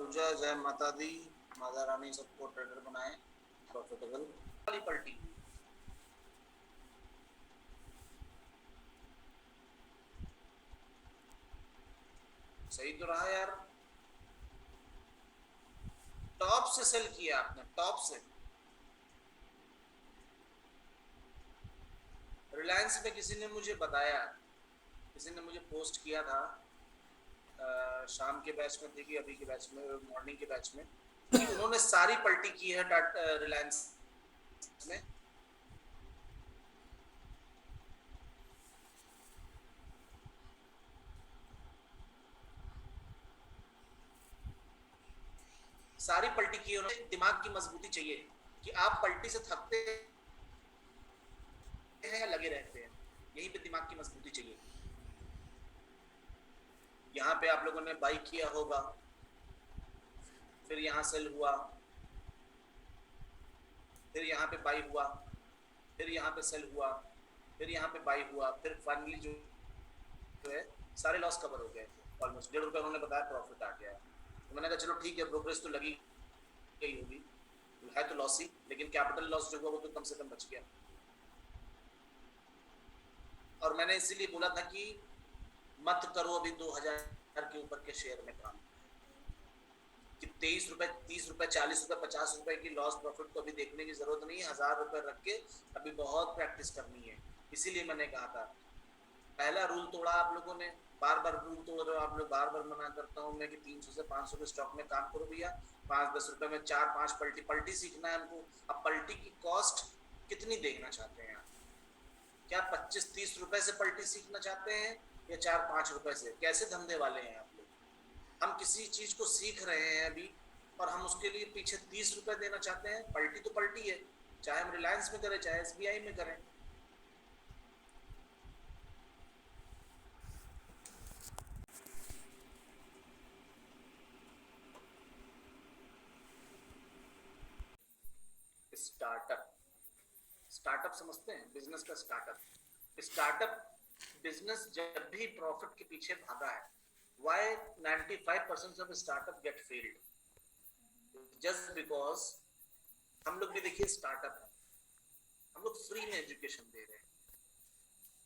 पूजा, जय माता दी। माता रानी सबको ट्रेडर बनाए, प्रॉफिटेबल वाली पलटी। सही तो रहा यार, टॉप से सेल किया आपने, टॉप से। रिलायंस में किसी ने मुझे बताया, किसी ने मुझे पोस्ट किया था, शाम के बैच में थी कि अभी के बैच में, मॉर्निंग के बैच में, कि उन्होंने सारी पलटी की है रिलायंस में। सारी पलटी की है उन्होंने। दिमाग की मजबूती चाहिए कि आप पलटी से थकते हैं या लगे रहते हैं, यहीं पे दिमाग की मजबूती चाहिए। यहाँ पे आप लोगों ने बाई किया होगा, फिर यहाँ सेल हुआ, फिर यहाँ पे बाई हुआ, फिर यहाँ पे सेल हुआ, फिर यहाँ पे बाई हुआ, फिर फाइनली जो है सारे लॉस कवर हो गए थे। ऑलमोस्ट ₹1.5 उन्होंने बताया प्रॉफिट आ गया है। तो मैंने कहा चलो ठीक है, ब्रोकरेज तो लगी गई होगी, है तो लॉस ही, लेकिन कैपिटल लॉस जो हुआ वो तो कम से कम बच गया। और मैंने इसीलिए बोला था कि मत करो अभी 2000 के ऊपर के शेयर में काम, कि 23 रुपए, 30 रुपए, 40 रुपए, 50 रुपए की लॉस प्रॉफिट को अभी देखने की जरूरत नहीं है। 1000 रुपए रख के अभी बहुत प्रैक्टिस करनी है। इसीलिए मैंने कहा था, पहला रूल तोड़ा आप लोगों ने, बार बार रूल तोड़ रहे हो आप लोग। बार बार मना करता हूँ मैं कि 300 से 500 के स्टॉक में काम करो भैया। 5-10 रुपए में 4-5 पलटी, पलटी सीखना है हमको। अब पलटी की कॉस्ट कितनी देखना चाहते हैं आप? क्या 25-30 रुपए से पलटी सीखना चाहते हैं या 4-5 रुपए से? कैसे धंधे वाले हैं आप लोग? हम किसी चीज को सीख रहे हैं अभी और हम उसके लिए पीछे 30 रुपए देना चाहते हैं। पलटी तो पलटी है, चाहे हम रिलायंस में करें चाहे एसबीआई में करें। स्टार्टअप, स्टार्टअप समझते हैं? बिजनेस का स्टार्टअप, स्टार्टअप बिजनेस जब भी प्रॉफिट के पीछे भागा है, why 95% of startup get failed? Just because हम लोग भी देखिए स्टार्टअप है, हम लोग फ्री में एजुकेशन दे रहे हैं।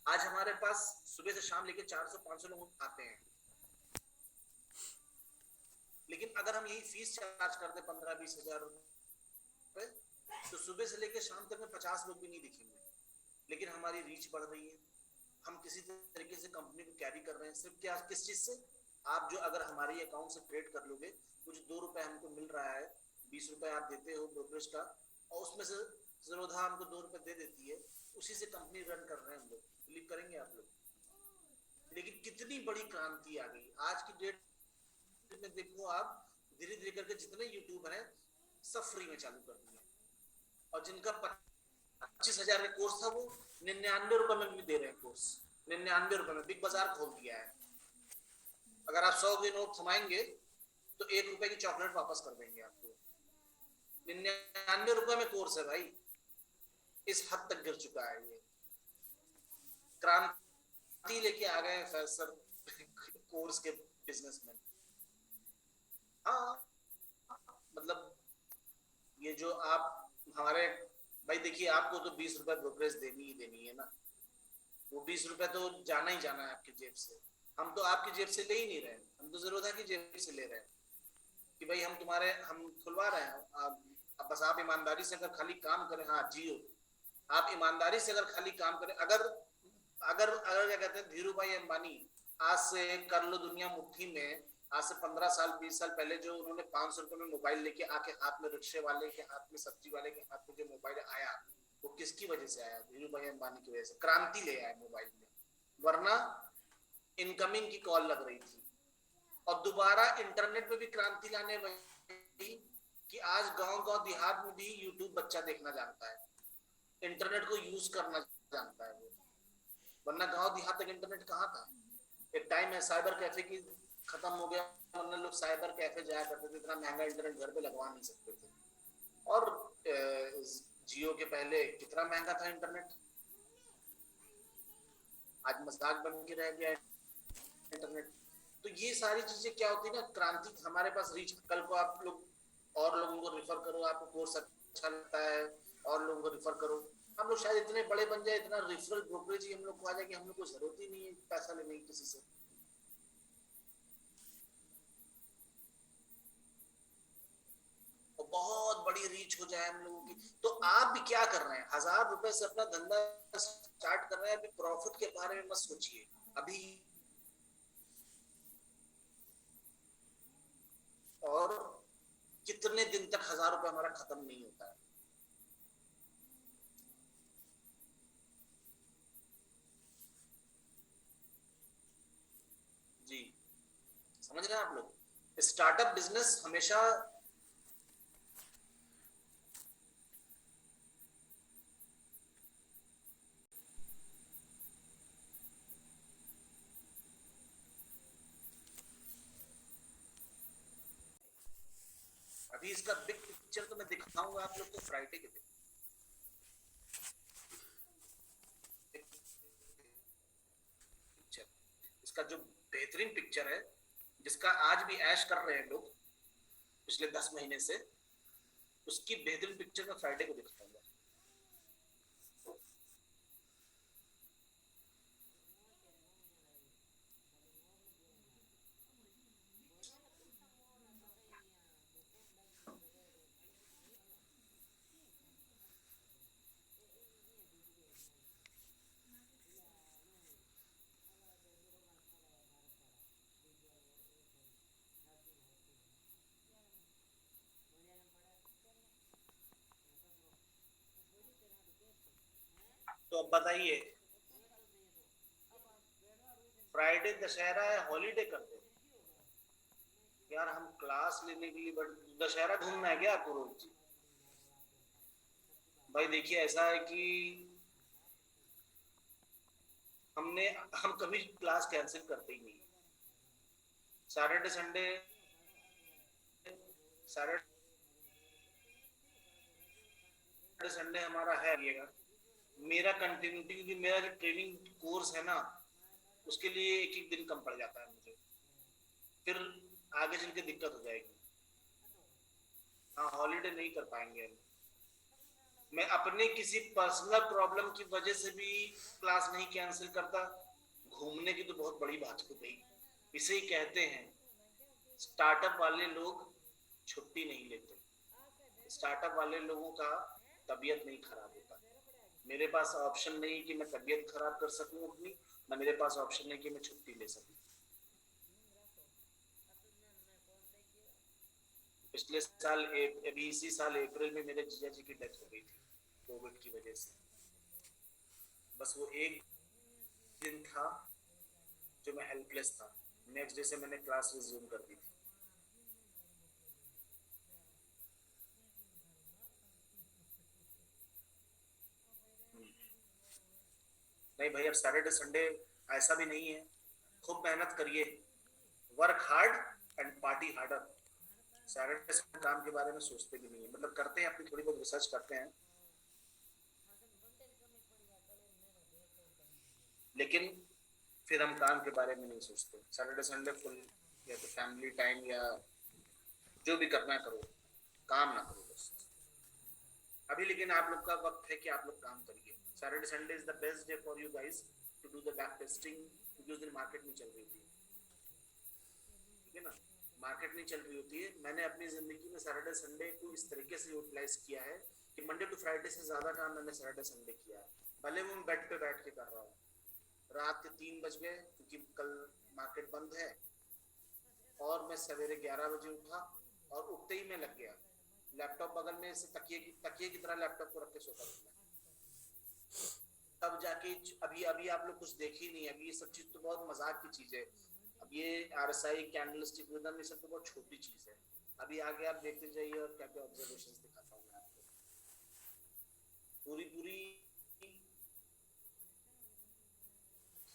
आज हमारे पास सुबह से शाम लेके 400-500 लोग आते हैं, लेकिन अगर हम यही फीस चार्ज कर दे 15-20 हजार रुपए, तो सुबह से लेकर शाम तक में 50 लोग भी नहीं दिखेंगे। लेकिन हमारी रीच बढ़ रही है, हम किसी तरीके से कंपनी को कैरी कर रहे हैं। सिर्फ क्या, किस चीज से? आप जो अगर हमारे अकाउंट से ट्रेड कर लोगे, कुछ ₹2 हमको मिल रहा है, 20 रुपए आप देते हो ब्रोकरेज का, और उसमें से जरोधा हमको ₹2 दे देती है, उसी से कंपनी रन कर रहे हैं हम लोग। बिलीव करेंगे आप लोग? लेकिन कितनी बड़ी क्रांति आ गई आज की डेट में। देखो आप, धीरे धीरे करके जितने यूट्यूब है सब फ्री में चालू कर दिए, और जिनका 25,000 का कोर्स था वो 99 रुपए में भी दे रहे हैं कोर्स। 99 रुपए में बिग बाजार खोल दिया है। अगर आप 100 के नोट थमाएंगे तो ₹1 की चॉकलेट वापस कर देंगे आपको। 99 रुपए में कोर्स है भाई, इस हद तक गिर चुका है ये। क्रांति लेके आ गए सर कोर्स के बिजनेसमैन। हाँ, मतलब ये जो आप हमारे भाई, देखिए आपको तो 20 रुपए ब्रोकरेज देनी ही देनी है ना। वो 20 रुपए तो जाना ही जाना है आपकी जेब से। हम तो आपकी जेब से ले ही नहीं रहे, हम तो जरूरत है की जेब से ले रहे हैं कि भाई हम तुम्हारे, हम खुलवा रहे हैं। अब बस आप ईमानदारी से अगर खाली काम करें, हाँ जियो, आप ईमानदारी से अगर खाली काम करें। अगर अगर अगर क्या कहते हैं, धीरू भाई अंबानी आज से कर लो दुनिया मुट्ठी में, आज से 15 साल 20 साल पहले जो उन्होंने 500 रुपए में मोबाइल लेके आके हाथ में, रिक्शे वाले के हाथ में, सब्जी वाले के हाथ में जो मोबाइल आया, वो किसकी वजह से आया? धीरू भाई अंबानी की वजह से। क्रांति ले आया मोबाइल में, वरना इनकमिंग की कॉल लग रही थी। और दोबारा इंटरनेट पे भी क्रांति लाने वही कि आज गांव गांव देहात में भी यूट्यूब बच्चा देखना जानता है, इंटरनेट को यूज करना जानता है वो। वरना गांव देहात तक इंटरनेट कहाँ था? एक टाइम है साइबर कैफे की खत्म हो गया, वरना लोग साइबर कैफे जाया करते थे, इतना महंगा इंटरनेट घर पे लगवा नहीं सकते थे। और जियो के पहले कितना महंगा था इंटरनेट, आज मजाक बन के रह गया इंटरनेट। तो ये सारी चीजें क्या होती है ना, क्रांति हमारे पास रीच, कल को आप लोग और लोगों को रिफर करो, आपको कोर्स अच्छा लगता है और लोगों को रिफर करो, हम लोग शायद इतने बड़े बन जाए, इतना रेफरल ब्रोकरेज ही हम लोग को आ जाए कि हम लोग को जरूरत ही नहीं है पैसा लेने की किसी से। और बहुत बड़ी रीच हो जाए हम लोगों की। तो आप भी क्या कर रहे हैं, 1000 रुपए से अपना धंधा स्टार्ट कर रहे हैं, अभी प्रॉफिट के बारे में मत सोचिए अभी। और कितने दिन तक 1000 रुपए हमारा खत्म नहीं होता है। जी, समझ रहे हैं आप लोग, स्टार्टअप बिजनेस हमेशा। अभी इसका बिग पिक्चर तो मैं दिखाऊंगा आप लोग को फ्राइडे के दिन। पिक्चर, इसका जो बेहतरीन पिक्चर है, जिसका आज भी ऐश कर रहे हैं लोग पिछले 10 महीने से, उसकी बेहतरीन पिक्चर मैं फ्राइडे को दिखाऊंगा। तो अब बताइए, फ्राइडे दशहरा है, हॉलीडे कर दो यार, हम क्लास लेने के लिए, बट दशहरा घूमना है क्या आपको रोज? भाई देखिए, ऐसा है कि हम कभी क्लास कैंसिल करते ही नहीं। सैटरडे संडे, सैटरडे संडे हमारा है ये। मेरा कंटिन्यूटी, क्योंकि मेरा जो ट्रेनिंग कोर्स है ना, उसके लिए एक एक दिन कम पड़ जाता है मुझे, फिर आगे चल के दिक्कत हो जाएगी। हाँ, हॉलीडे नहीं कर पाएंगे हम। मैं अपने किसी पर्सनल प्रॉब्लम की वजह से भी क्लास नहीं कैंसिल करता। घूमने की तो बहुत बड़ी बात हो गई। इसे ही कहते हैं, स्टार्टअप वाले लोग छुट्टी नहीं लेते। स्टार्टअप वाले लोगों का तबीयत नहीं खराब होता। मेरे पास ऑप्शन नहीं कि मैं तबीयत खराब कर सकूं अपनी, ना मेरे पास ऑप्शन नहीं कि मैं छुट्टी ले सकूं। पिछले साल अभी इसी साल अप्रैल में मेरे जीजा जी की डेथ हो गई थी कोविड की वजह से। बस वो एक दिन था जो मैं हेल्पलेस था, नेक्स्ट डे से मैंने क्लास रिज्यूम कर दी थी। नहीं भाई, अब सैटरडे संडे ऐसा भी नहीं है, खूब मेहनत करिए, work hard and party harder. Saturday Sunday काम के बारे में सोचते भी नहीं है, मतलब करते हैं, अपनी थोड़ी बहुत रिसर्च करते हैं, लेकिन फिर हम काम के बारे में नहीं सोचते। सैटरडे संडे फुल, या तो फैमिली टाइम, या जो भी करना है करो, काम ना करो बस। अभी लेकिन आप लोग का वक्त है कि आप लोग काम करिए। Saturday Sunday is the best day for you guys to do the back testing, क्योंकि उस दिन मार्केट नहीं चल रही थी, ठीक है ना, मार्केट नहीं चल रही होती है। मैंने अपनी जिंदगी में सैटरडे संडे को इस तरीके से यूटिलाइज किया है कि मंडे टू फ्राइडे से ज्यादा काम मैंने सैटरडे संडे किया है। भले वो मैं बेड पे बैठ के कर रहा हूँ, रात के 3 बज गए क्योंकि कल मार्केट बंद है, और मैं सवेरे 11 बजे उठा, और उठते ही मैं लग गया, लैपटॉप बगल में से तकिए की तरह लैपटॉप को रख के सोता था। तब जाके, अभी अभी आप लोग कुछ देख ही नहीं, अभी ये सब चीज तो बहुत मजाक की चीज है। अब ये आरएसआई, कैंडलस्टिक रिदम, ये सब तो बहुत छोटी चीज है। अभी आगे आप देखते जाइए और क्या क्या ऑब्जर्वेशंस दिखाता हूँ मैं आपको। पूरी पूरी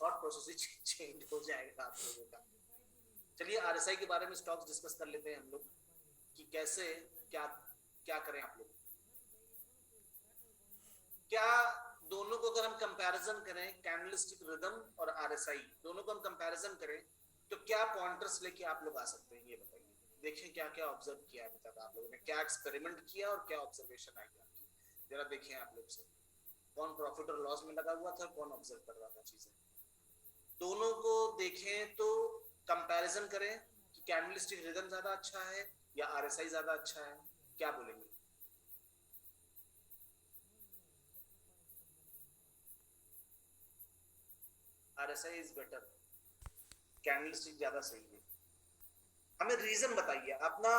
थॉट प्रोसेस चेंज हो जाएगा आप लोगों का। चलिए आरएसआई के बारे में स्टॉक्स डिस्कस कर लेते हैं हम लोग, कि कैसे, क्या क्या करें आप लोग। क्या, दोनों को अगर हम कंपैरिजन करें, कैंडलस्टिक रिदम और आरएसआई, दोनों को हम कंपैरिजन करें, तो क्या पॉइंटर्स लेके आप लोग आ सकते हैं, ये बताइए। देखें क्या क्या ऑब्जर्व किया अभी तक आप लोगों ने, क्या एक्सपेरिमेंट किया और क्या ऑब्जर्वेशन आई आपकी, जरा देखें आप लोग से। कौन प्रॉफिट और लॉस में लगा हुआ था, कौन ऑब्जर्व कर रहा था चीजें, दोनों को देखें तो कंपैरिजन करें कि कैंडलस्टिक रिदम ज्यादा अच्छा है या आरएसआई ज्यादा अच्छा है, क्या बोलेंगे? आरएसआई इज बेटर, कैंडलस्टिक ज्यादा सही है। हमें रीजन बताइए, अपना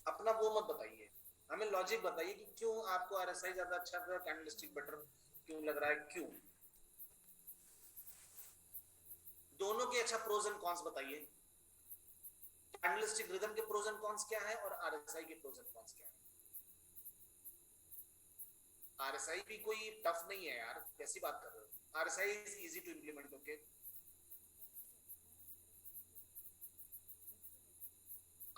अपना वो मत बताइए, हमें लॉजिक बताइए कि क्यों आपको आरएसआई ज्यादा अच्छा लग रहा है, कैंडलस्टिक बेटर क्यों लग रहा है, क्यों? दोनों के अच्छा प्रोज एंड कॉन्स बताइए। कैंडलस्टिक रिदम के प्रोज एंड कॉन्स क्या है और आरएसआई के प्रोज एंड कॉन्स क्या है? आरएसआई भी कोई टफ नहीं है यार, कैसी बात कर रहे हो, RSI is easy to implement. Okay,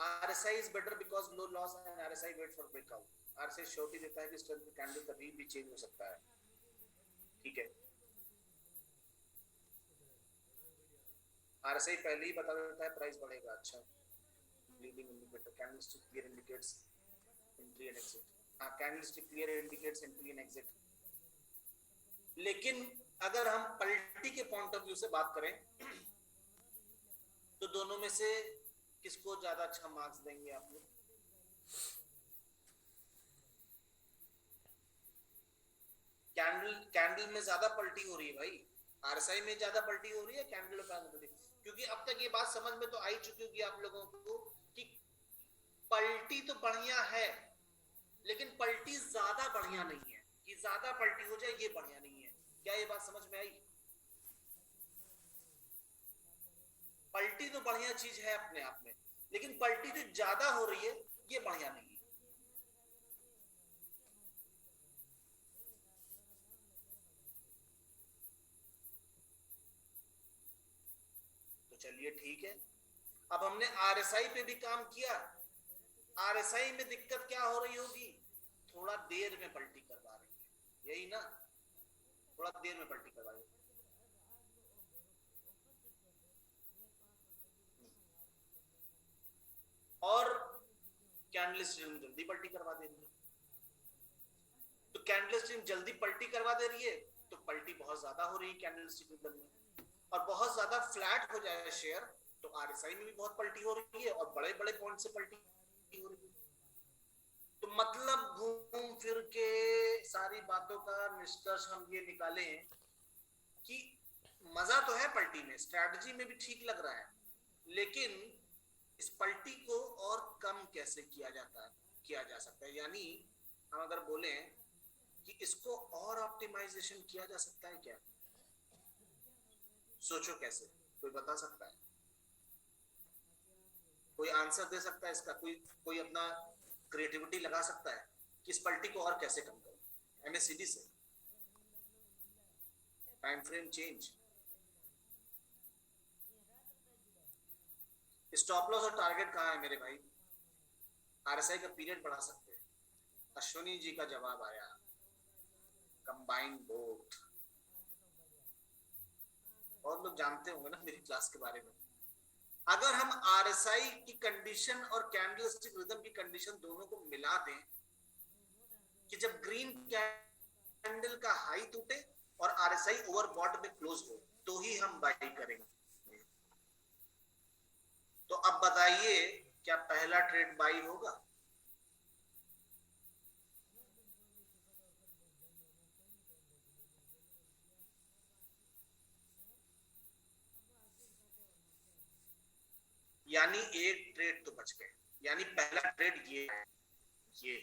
RSI is better because low loss and RSI wait for breakout. RSI surety देता है कि स्ट्रेंथ कैंडल कभी भी चेंज हो सकता है, ठीक है। RSI पहले ही बता देता है प्राइस बढ़ेगा, अच्छा। Leading indicator, candlestick clear indicates entry and exit. हाँ, candlestick clear indicates entry and exit. लेकिन अगर हम पलटी के पॉइंट ऑफ व्यू से बात करें तो दोनों में से किसको ज्यादा अच्छा मार्क्स देंगे आप लोग? कैंडल कैंडल में ज्यादा पलटी हो रही है भाई, आरएसआई में ज्यादा पलटी हो रही है, कैंडल में पलटी। क्योंकि अब तक ये बात समझ में तो आई चुकी होगी आप लोगों को कि पलटी तो बढ़िया है, लेकिन पलटी ज्यादा बढ़िया नहीं है, कि ज्यादा पलटी हो जाए ये बढ़िया नहीं है। क्या ये बात समझ में आई? पलटी तो बढ़िया चीज है अपने आप में, लेकिन पलटी जो ज्यादा हो रही है ये बढ़िया नहीं है। तो चलिए ठीक है, अब हमने आरएसआई पे भी काम किया। आरएसआई में दिक्कत क्या हो रही होगी, थोड़ा देर में पलटी करवा रही है, यही ना, थोड़ा देर में पलटी करवा रही है। और कैंडल स्ट्रीम जल्दी पलटी करवा दे रही है, तो कैंडल स्ट्रीम जल्दी पलटी करवा दे रही है तो पलटी बहुत ज्यादा हो रही है कैंडल स्ट्रीम में, और बहुत ज्यादा फ्लैट हो जाए शेयर तो आरएसआई में भी बहुत पलटी हो रही है और बड़े बड़े पॉइंट से पलटी हो रही है। तो मतलब घूम फिर के सारी बातों का निष्कर्ष हम ये निकालें कि मजा तो है पलटी में, स्ट्रैटेजी में भी ठीक लग रहा है, लेकिन इस पलटी को और कम कैसे किया जाता है, किया जा सकता है, यानी हम अगर बोले कि इसको और ऑप्टिमाइजेशन किया जा सकता है क्या? सोचो कैसे, कोई बता सकता है? कोई आंसर दे सकता है इसका? कोई कोई अपना क्रिएटिविटी लगा सकता है कि इस पलटी को और कैसे कम करें? एमएससीडी से time frame change, stop loss और टारगेट कहाँ है मेरे भाई? आरएसआई का पीरियड बढ़ा सकते हैं। अश्विनी जी का जवाब आया, कंबाइन बोथ। बहुत लोग जानते होंगे ना मेरी क्लास के बारे में। अगर हम आरएसआई की कंडीशन और कैंडलस्टिक रिदम की कंडीशन दोनों को मिला दें कि जब ग्रीन कैंडल का हाई टूटे और आरएसआई ओवरबॉट में क्लोज हो तो ही हम बाई करेंगे। तो अब बताइए, क्या पहला ट्रेड बाई होगा? यानी एक ट्रेड तो बच गए, यानी पहला ट्रेड ये है, ये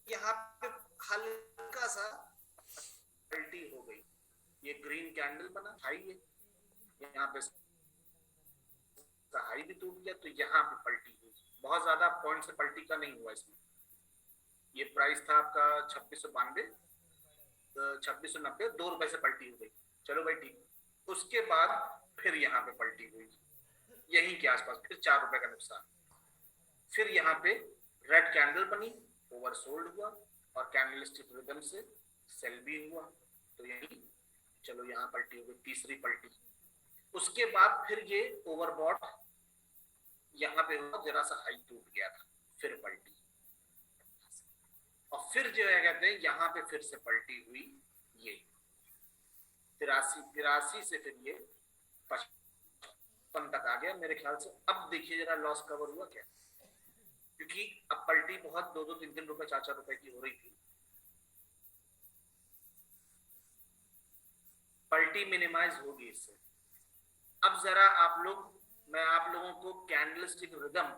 यहाँ पे हल्का सा पलटी हो गई, ये ग्रीन कैंडल बना हाई है, यहाँ पे हाई भी टूट गया तो यहाँ पे पलटी हुई, बहुत ज्यादा पॉइंट से पलटी का नहीं हुआ इसमें। ये प्राइस था आपका 2692, 2690, 2 रुपए से पलटी हो गई, चलो भाई ठीक। उसके बाद फिर यहाँ पे पलटी हुई यहीं के आसपास, फिर 4 रुपए का नुकसान, फिर यहाँ पे रेड कैंडल बनी, ओवरसोल्ड हुआ और कैंडलस्टिक रिदम से सेल भी हुआ, तो यही चलो यहाँ पलटी हो गई, तीसरी पलटी। उसके बाद फिर ये ओवरबॉट यहाँ पे हुआ, जरा सा हाई टूट गया था, फिर पलटी, और फिर जो है कहते हैं यहाँ पे फिर से पलटी हुई, ये 83 से फिर ये 55 तक आ गया मेरे ख्याल से। अब देखिए जरा लॉस कवर हुआ क्या, क्योंकि अब पलटी बहुत 2-2, 3-3 रुपए, 4-4 रुपए की हो रही थी। पलटी मिनिमाइज होगी इससे। अब जरा आप लोग, मैं आप लोगों को कैंडलस्टिक रिदम,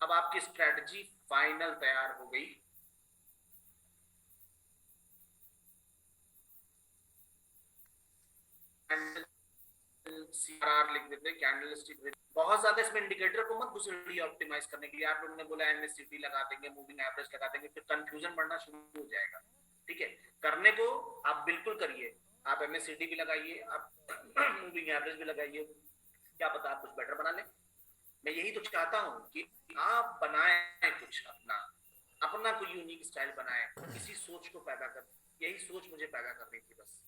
अब आपकी स्ट्रेटजी फाइनल तैयार हो गई। CRR लिख देते, कैंडलस्टिक रिदम। बहुत ज्यादा इसमें इंडिकेटर को मत घुसेड़िए ऑप्टिमाइज करने के लिए। आप लोगों ने बोला MACD लगा देंगे, मूविंग एवरेज लगा देंगे, फिर कंफ्यूजन बढ़ना शुरू हो जाएगा। ठीक है, करने को आप बिल्कुल करिए, आप MACD भी लगाइए, आप मूविंग एवरेज भी लगाइए, क्या पता आप कुछ बेटर बना लें। मैं यही तो चाहता हूँ कि आप बनाएं कुछ अपना, अपना कोई यूनिक स्टाइल बनाएं, किसी सोच को पैदा कर। यही सोच मुझे पैदा करनी थी बस।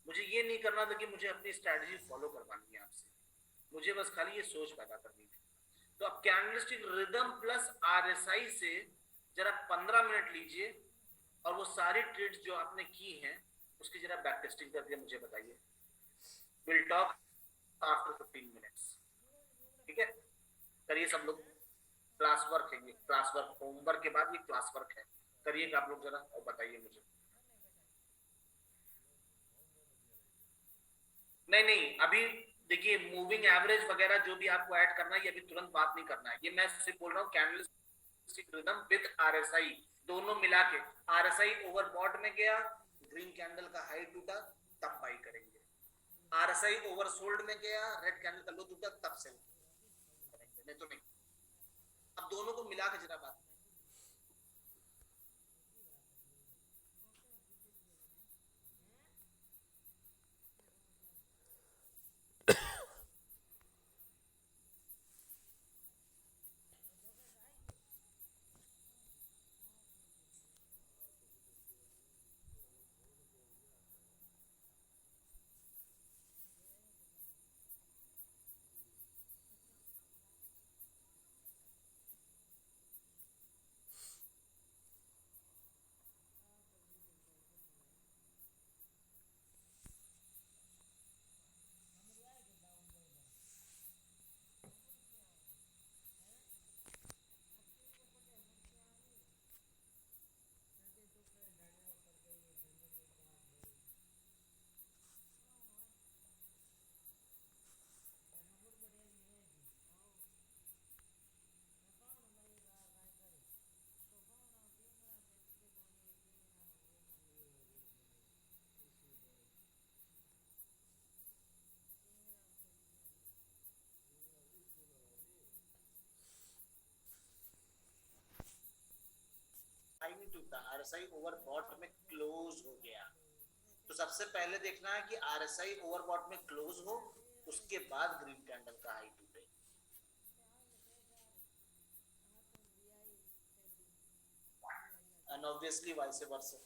मुझे ये नहीं करना था कि मुझे अपनी स्ट्रैटेजी फॉलो करवानी है आपसे, मुझे बस खाली ये सोच पैदा करनी थी। तो अब कैंडलस्टिक रिदम प्लस RSI से जरा 15 मिनट लीजिए, और वो सारी ट्रेड्स जो आपने की हैं उसकी जरा बैक टेस्टिंग करके मुझे बताइए। Will talk after 15 minutes. ठीक है, करिए सब लोग। क्लास वर्क है ये, क्लास वर्क, होमवर्क के बाद ये क्लास वर्क है, करिएगा आप लोग जरा और बताइए मुझे। नहीं नहीं, अभी देखिए मूविंग एवरेज वगैरह जो भी आपको ऐड करना है, ये अभी तुरंत बात नहीं करना है। ये मैं सिर्फ बोल रहा हूँ कैंडलस्टिक रिदम विद RSI दोनों मिला के। RSI ओवरबॉट में गया, ग्रीन कैंडल का हाई टूटा, तब बाई करेंगे। RSI ओवरसोल्ड में गया, रेड कैंडल का लो टूटा, तब सेल करेंगे, नहीं तो नहीं। अब दोनों को मिला के जरा बात। नहीं टूटा, RSI ओवरबॉट में क्लोज हो गया। तो सबसे पहले देखना है कि RSI ओवरबॉट में क्लोज हो, उसके बाद ग्रीन कैंडल का हाई टूटे। And obviously vice versa.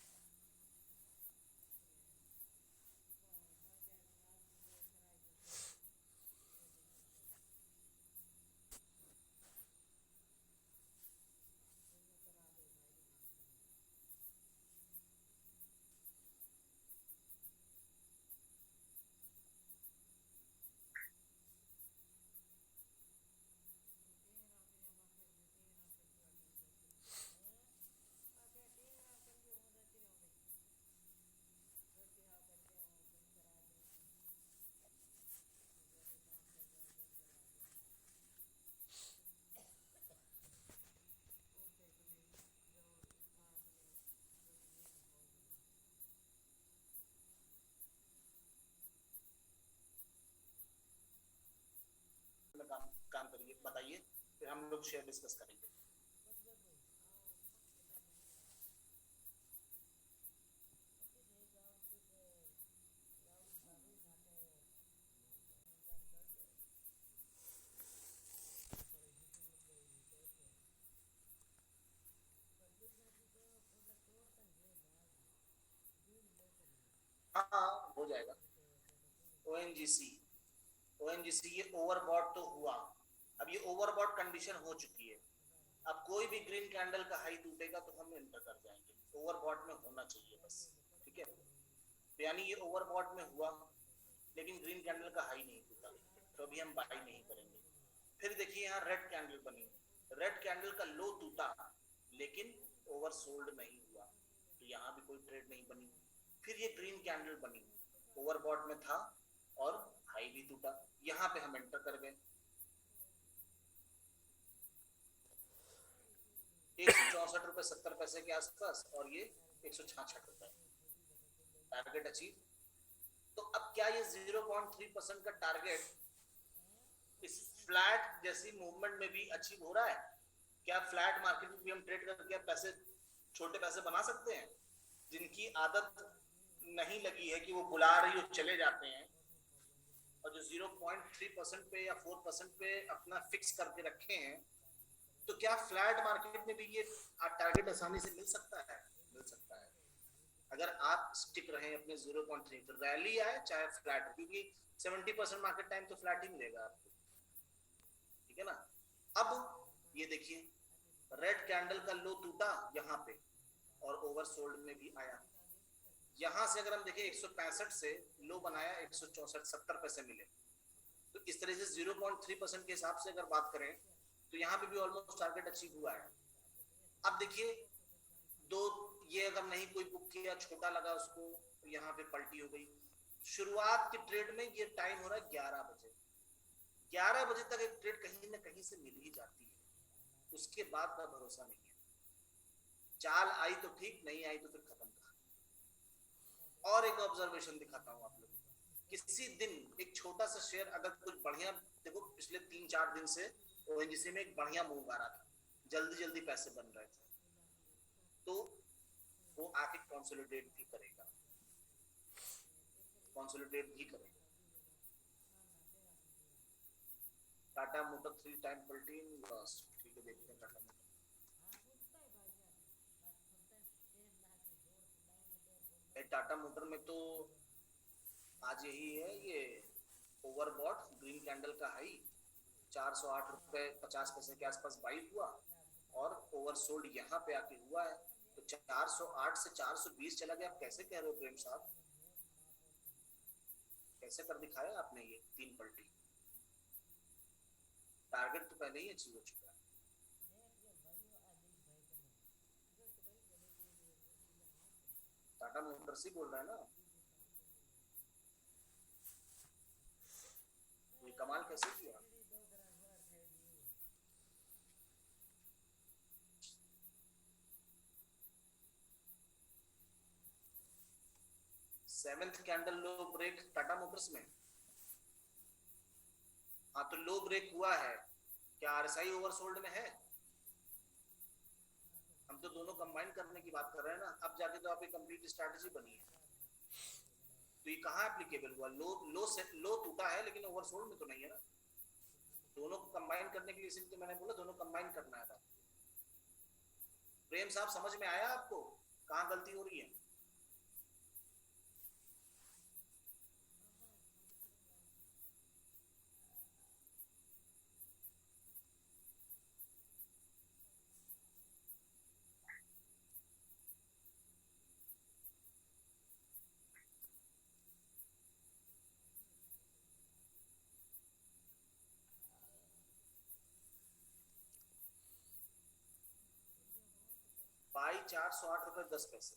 काम काम करिए, बताइए, फिर हम लोग शेयर डिस्कस करेंगे। हाँ हो जाएगा। ओएनजीसी, ओएनजीसी ये ओवरबॉट तो हुआ, अब ये ओवरबॉट कंडीशन हो चुकी है। अब कोई भी ग्रीन कैंडल का हाई टूटेगा तो हम एंटर कर जाएंगे, ओवरबॉट में होना चाहिए बस, ठीक है। तो यानी ये ओवरबॉट में हुआ लेकिन ग्रीन कैंडल का हाई नहीं टूटा, तो अभी हम बाई नहीं करेंगे। फिर देखिए यहाँ रेड कैंडल बनी, रेड कैंडल का लो टूटा लेकिन ओवरसोल्ड नहीं हुआ, तो यहाँ भी कोई ट्रेड नहीं बनी। फिर ये ग्रीन कैंडल बनी, ओवरबॉट में था और हाई भी टूटा, यहाँ पे हम एंटर कर गए। 164 रुपए 70 पैसे के आसपास और ये 166 रुपए, टारगेट अचीव। तो अब क्या ये 0.3% का टारगेट इस फ्लैट जैसी मूवमेंट में भी अचीव हो रहा है? क्या फ्लैट मार्केट में भी हम ट्रेड करके पैसे, छोटे पैसे बना सकते हैं? जिनकी आदत नहीं लगी है कि वो बुला रही हो चले जाते हैं, और जो 0.3% पे या 4% पे अपना फिक्स करके रखे हैं, तो क्या फ्लैट मार्केट में भी ये टारगेट आसानी से मिल सकता है? मिल सकता है अगर आप स्टिक रहे अपने 0.3, रैली आए चाहे फ्लैट, क्योंकि 70% मार्केट टाइम तो फ्लैट ही मिलेगा आपको, ठीक है ना। अब ये देखिए रेड कैंडल का लो टूटा यहाँ पे और ओवरसोल्ड में भी आया। यहां से अगर हम देखें 165 से लो बनाया 164, 70 पैसे मिले। तो इस तरह से 0.3% के हिसाब से अगर बात करें तो यहाँ पे भी ऑलमोस्ट टारगेट अचीव हुआ है। अब देखिए दो, ये अगर नहीं कोई बुक किया, छोटा लगा उसको, तो यहाँ पे पलटी हो गई। शुरुआत के ट्रेड में ये टाइम हो रहा है 11 बजे, 11 बजे तक एक ट्रेड कहीं ना कहीं से मिल ही जाती है, उसके बाद का भरोसा नहीं है। चाल आई तो ठीक, नहीं आई तो फिर खत्म था। और एक ऑब्जर्वेशन दिखाता हूँ आप लोगों को, किसी दिन एक छोटा सा शेयर अगर कुछ बढ़िया, देखो पिछले 3-4 दिन से ओएनजीसी में एक बढ़िया मूव आ रहा था, जल्दी जल्दी पैसे बन रहे थे, तो वो आके कंसोलिडेट भी करेगा, कंसोलिडेट भी करेगा। टाटा मोटर 3 टाइम पलटी लॉस्ट, ठीक है, देखते हैं टाटा मोटर। टाटा मोटर में तो आज यही है, ये ओवरबॉट ग्रीन कैंडल का हाई 408 रुपए 50 पैसे के आसपास बाई हुआ और ओवरसोल्ड यहाँ पे आके हुआ है, तो 408 से 420 चला गया। आप कैसे कह रहे हो प्रेम साहब, कैसे कर दिखाया आपने ये 3 पलटी? टारगेट तो पहले ही अचीव हो चुका है। टाटा मोटर्स ही बोल रहा है ना, ये कमाल कैसे किया। सेवेंथ कैंडल लो ब्रेक टाटा मोटर्स में, हाँ तो लो ब्रेक हुआ है, क्या आरएसआई ओवरसोल्ड में है? हम तो दोनों कंबाइन करने की बात कर रहे हैं ना, अब जाके तो आपकी कंप्लीट स्ट्रैटेजी बनी है। तो ये कहाँ एप्लीकेबल हुआ? लो लो से लो टूटा है लेकिन ओवरसोल्ड में तो नहीं है ना। दोनों को कंबाइन करने के लिए इसलिए तो मैंने बोला दोनों कंबाइन करना है। प्रेम साहब समझ में आया आपको कहाँ गलती हो रही है? बाई 408 रुपए 10 पैसे,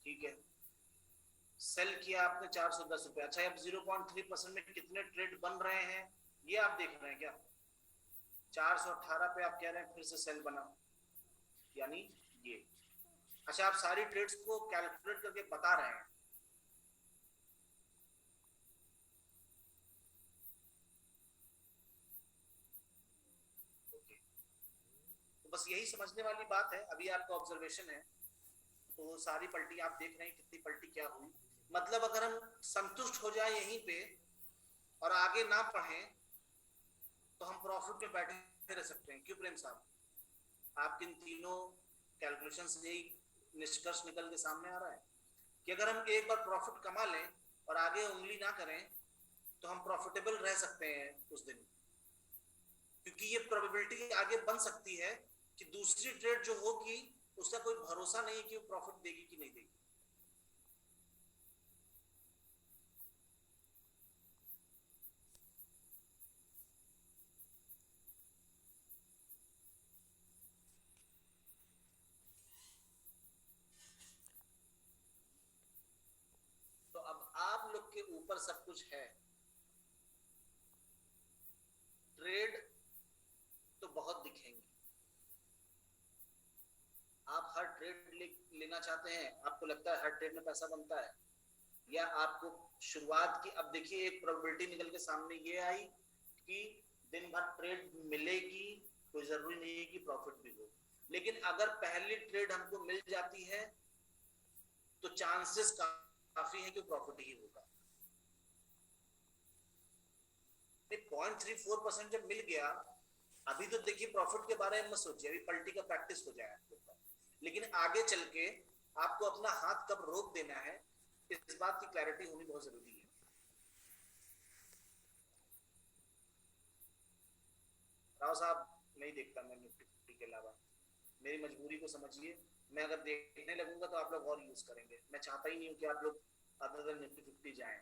ठीक है। सेल किया आपने 410 रुपए, अच्छा अब 0.3% में कितने ट्रेड बन रहे हैं ये आप देख रहे हैं क्या? 418 पे आप कह रहे हैं फिर से सेल बना, यानी ये, अच्छा आप सारी ट्रेड्स को कैलकुलेट करके बता रहे हैं। ओके, तो बस यही समझने वाली बात है, अभी आपका ऑब्जर्वेशन है तो सारी पलटी आप देख रहे हैं कितनी पलटी क्या हुई। मतलब अगर हम संतुष्ट हो जाए यहीं पे और आगे ना पढ़े तो हम प्रॉफिट में बैठे रह सकते हैं। क्यों प्रेम साहब, आपके इन तीनों कैलकुलेशन से यही निष्कर्ष निकल के सामने आ रहा है? कि अगर हम एक बार प्रॉफिट कमा लें और आगे उंगली ना करें तो हम प्रॉफिटेबल रह सकते हैं उस दिन, क्योंकि ये प्रोबेबिलिटी आगे बन सकती है कि दूसरी ट्रेड जो होगी उसका कोई भरोसा नहीं है कि वो प्रॉफिट देगी कि नहीं देगी। तो अब आप लोग के ऊपर सब कुछ है। ट्रेड तो बहुत दिखेंगे, आप हर ट्रेड लेना चाहते हैं, आपको लगता है हर ट्रेड में पैसा बनता है, या आपको शुरुआत की, अब देखिए एक प्रोबेबिलिटी निकल के सामने ये आई कि दिन भर ट्रेड मिलेगी, कोई जरूरी नहीं है कि प्रॉफिट भी हो, लेकिन अगर पहली ट्रेड हमको मिल जाती है तो चांसेस काफी है कि प्रॉफिट ही होगा। 0.34% जब मिल गया, अभी तो देखिए प्रॉफिट के बारे में मत सोचिए, अभी पलटी का प्रैक्टिस हो जाए आपके ऊपर, लेकिन आगे चल के आपको अपना हाथ कब रोक देना है इस बात की क्लैरिटी होनी बहुत जरूरी है। राव साहब नहीं देखता मैं निफ्टी फिफ्टी के अलावा, मेरी मजबूरी को समझिए, मैं अगर देखने लगूंगा तो आप लोग और यूज करेंगे, मैं चाहता ही नहीं हूँ कि आप लोग अदर देन निफ्टी फिफ्टी जाएं,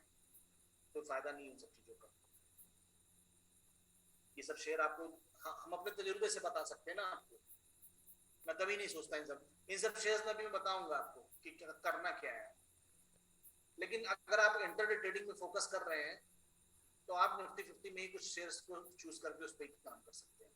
कोई फायदा नहीं उन सब चीजों का। ये सब शेयर आपको हम अपने तजुर्बे से बता सकते हैं ना आपको, मैं कभी नहीं सोचता इन सब शेयर्स में भी मैं बताऊंगा आपको कि करना क्या है, लेकिन अगर आप इंटरडे ट्रेडिंग में फोकस कर रहे हैं तो आप निफ्टी फिफ्टी में ही कुछ शेयर्स को चूज करके उस पर काम कर सकते हैं।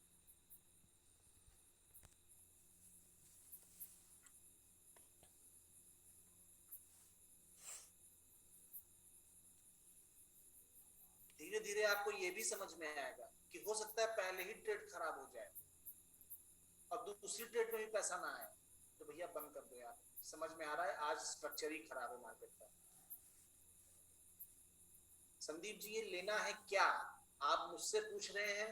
धीरे धीरे आपको ये भी समझ में आएगा कि हो सकता है पहले ही ट्रेड खराब हो जाए और दूसरी ट्रेड में भी पैसा ना आए, तो भैया बंद कर दो यार, समझ में आ रहा है आज स्ट्रक्चर ही खराब है मार्केट का। संदीप जी ये लेना है क्या, आप मुझसे पूछ रहे हैं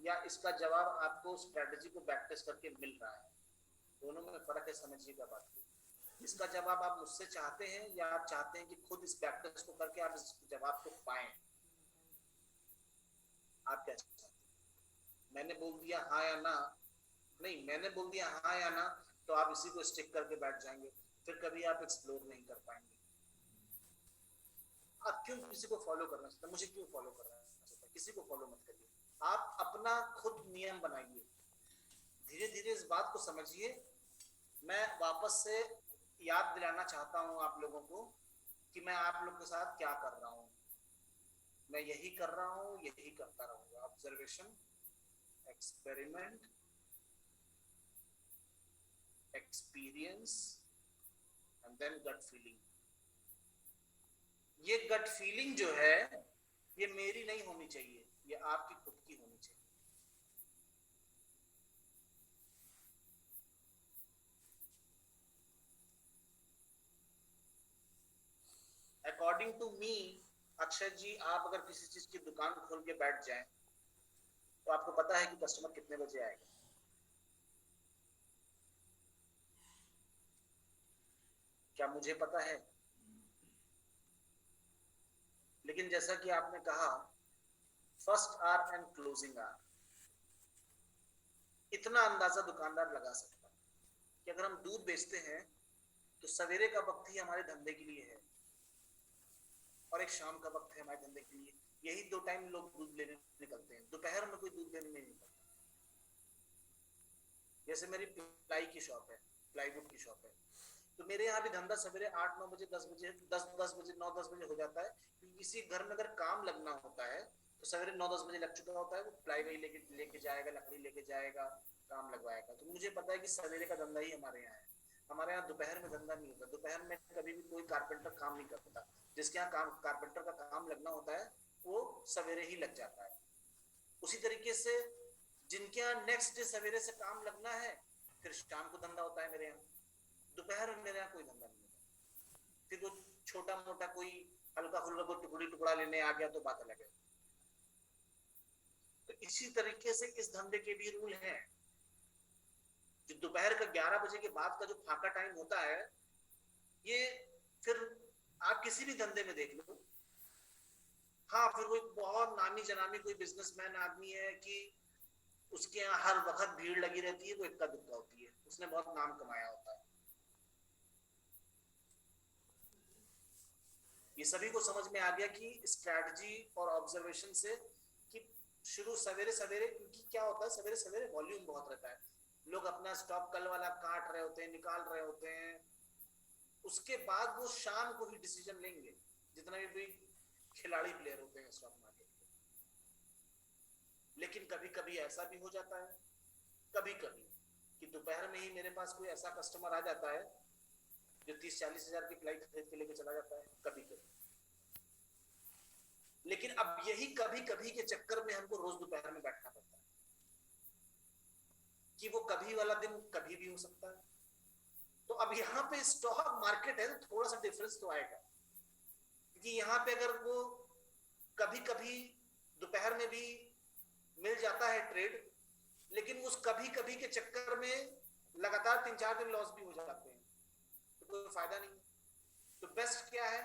या इसका जवाब आपको स्ट्रेटजी को बैक टेस्ट करके मिल रहा है, दोनों में फर्क है, समझिएगा बात को। इसका जवाब आप मुझसे चाहते हैं या आप चाहते हैं कि खुद इस बैक टेस्ट को करके आप इस जवाब को पाएं, आप क्या चाहते हैं? मैंने बोल दिया हाँ या ना, नहीं मैंने बोल दिया हाँ या ना तो आप इसी को स्टिक करके बैठ जाएंगे, फिर कभी आप एक्सप्लोर नहीं कर पाएंगे। आप क्यों किसी को फॉलो करना चाहते, मुझे क्यों फॉलो करना चाहते, किसी को फॉलो मत करिए, आप अपना खुद नियम बनाइए, धीरे धीरे इस बात को समझिए। मैं वापस से याद दिलाना चाहता हूं आप लोगों को कि मैं आप लोग के साथ क्या कर रहा हूं, मैं यही कर रहा हूं, यही करता रहूंगा, observation, experiment, experience and then gut feeling. ये गट फीलिंग जो है ये मेरी नहीं होनी चाहिए, ये आपकी खुद की होनी चाहिए। अकॉर्डिंग टू मी, अक्षय जी आप अगर किसी चीज की दुकान खोल के बैठ जाएं तो आपको पता है कि कस्टमर कितने बजे आएगा, क्या मुझे पता है? लेकिन जैसा कि आपने कहा first hour and closing hour, इतना अंदाजा दुकानदार लगा सकता है कि अगर हम दूध बेचते हैं तो सवेरे का वक्त ही हमारे धंधे के लिए है और एक शाम का वक्त है हमारे धंधे के लिए, यही दो टाइम लोग दूध लेने निकलते हैं, दोपहर में कोई दूध लेने नहीं निकलता। जैसे मेरी प्लाई की शॉप है, प्लाईवुड की शॉप है, तो मेरे यहाँ भी धंधा सवेरे 8-9 बजे 10 बजे 10-10 बजे 9-10 बजे हो जाता है, क्योंकि किसी घर में अगर काम लगना होता है तो सवेरे 9-10 बजे लग चुका होता है, वो प्लाई वही लेके लेके जाएगा, लकड़ी लेके जाएगा, काम लगवाएगा। तो मुझे पता है कि सवेरे का धंधा ही हमारे यहाँ है, हमारे यहाँ दोपहर में धंधा नहीं होता, दोपहर में कभी भी कोई कारपेंटर काम नहीं करता, जिसके यहाँ काम कारपेंटर का काम लगना होता है वो सवेरे ही लग जाता है। उसी तरीके से जिनके यहाँ नेक्स्ट डे सवेरे से काम लगना है फिर शाम को धंधा होता है, मेरे यहाँ दोपहर में मेरे यहाँ कोई धंधा नहीं होता, फिर वो छोटा मोटा कोई हल्का फुल्का कोई टुकड़ी टुकड़ा लेने आ गया तो बात अलग है। तो इसी तरीके से इस धंधे के भी रूल हैं, जो दोपहर का 11 बजे के बाद का जो फाका टाइम होता है ये फिर आप किसी भी धंधे में देख लो, हाँ फिर वो बहुत नामी जनामी कोई बिजनेसमैन आदमी है कि उसके यहाँ हर वक्त भीड़ लगी रहती है, वो इक्का दुक्का होती है, उसने बहुत नाम कमाया होता है। ये सभी को समझ में आ गया कि स्ट्रैटेजी और ऑब्जर्वेशन से कि शुरू सवेरे सवेरे, क्योंकि क्या होता है सवेरे सवेरे वॉल्यूम बहुत रहता है, लोग अपना स्टॉक कल वाला काट रहे होते हैं, निकाल रहे होते हैं, उसके बाद वो शाम को ही डिसीजन लेंगे, जितना भी खिलाड़ी प्लेयर होते हैं स्टॉक मार्केट के। लेकिन कभी कभी ऐसा भी हो जाता है, कभी कभी कि दोपहर में ही मेरे पास कोई ऐसा कस्टमर आ जाता है जो 30-40 हजार की फ्लाइट खरीद के लेके चला जाता है, कभी कभी। लेकिन अब यही कभी कभी के चक्कर में हमको रोज दोपहर में बैठना पड़ता है, कि वो कभी वाला दिन कभी भी हो सकता है। तो अब यहाँ पे स्टॉक मार्केट है तो थोड़ा सा डिफरेंस तो आएगा, क्योंकि यहाँ पे अगर वो कभी कभी दोपहर में भी मिल जाता है ट्रेड, लेकिन उस कभी कभी के चक्कर में लगातार 3-4 दिन लॉस भी हो जाते हैं, तो कोई फायदा नहीं। तो बेस्ट क्या है,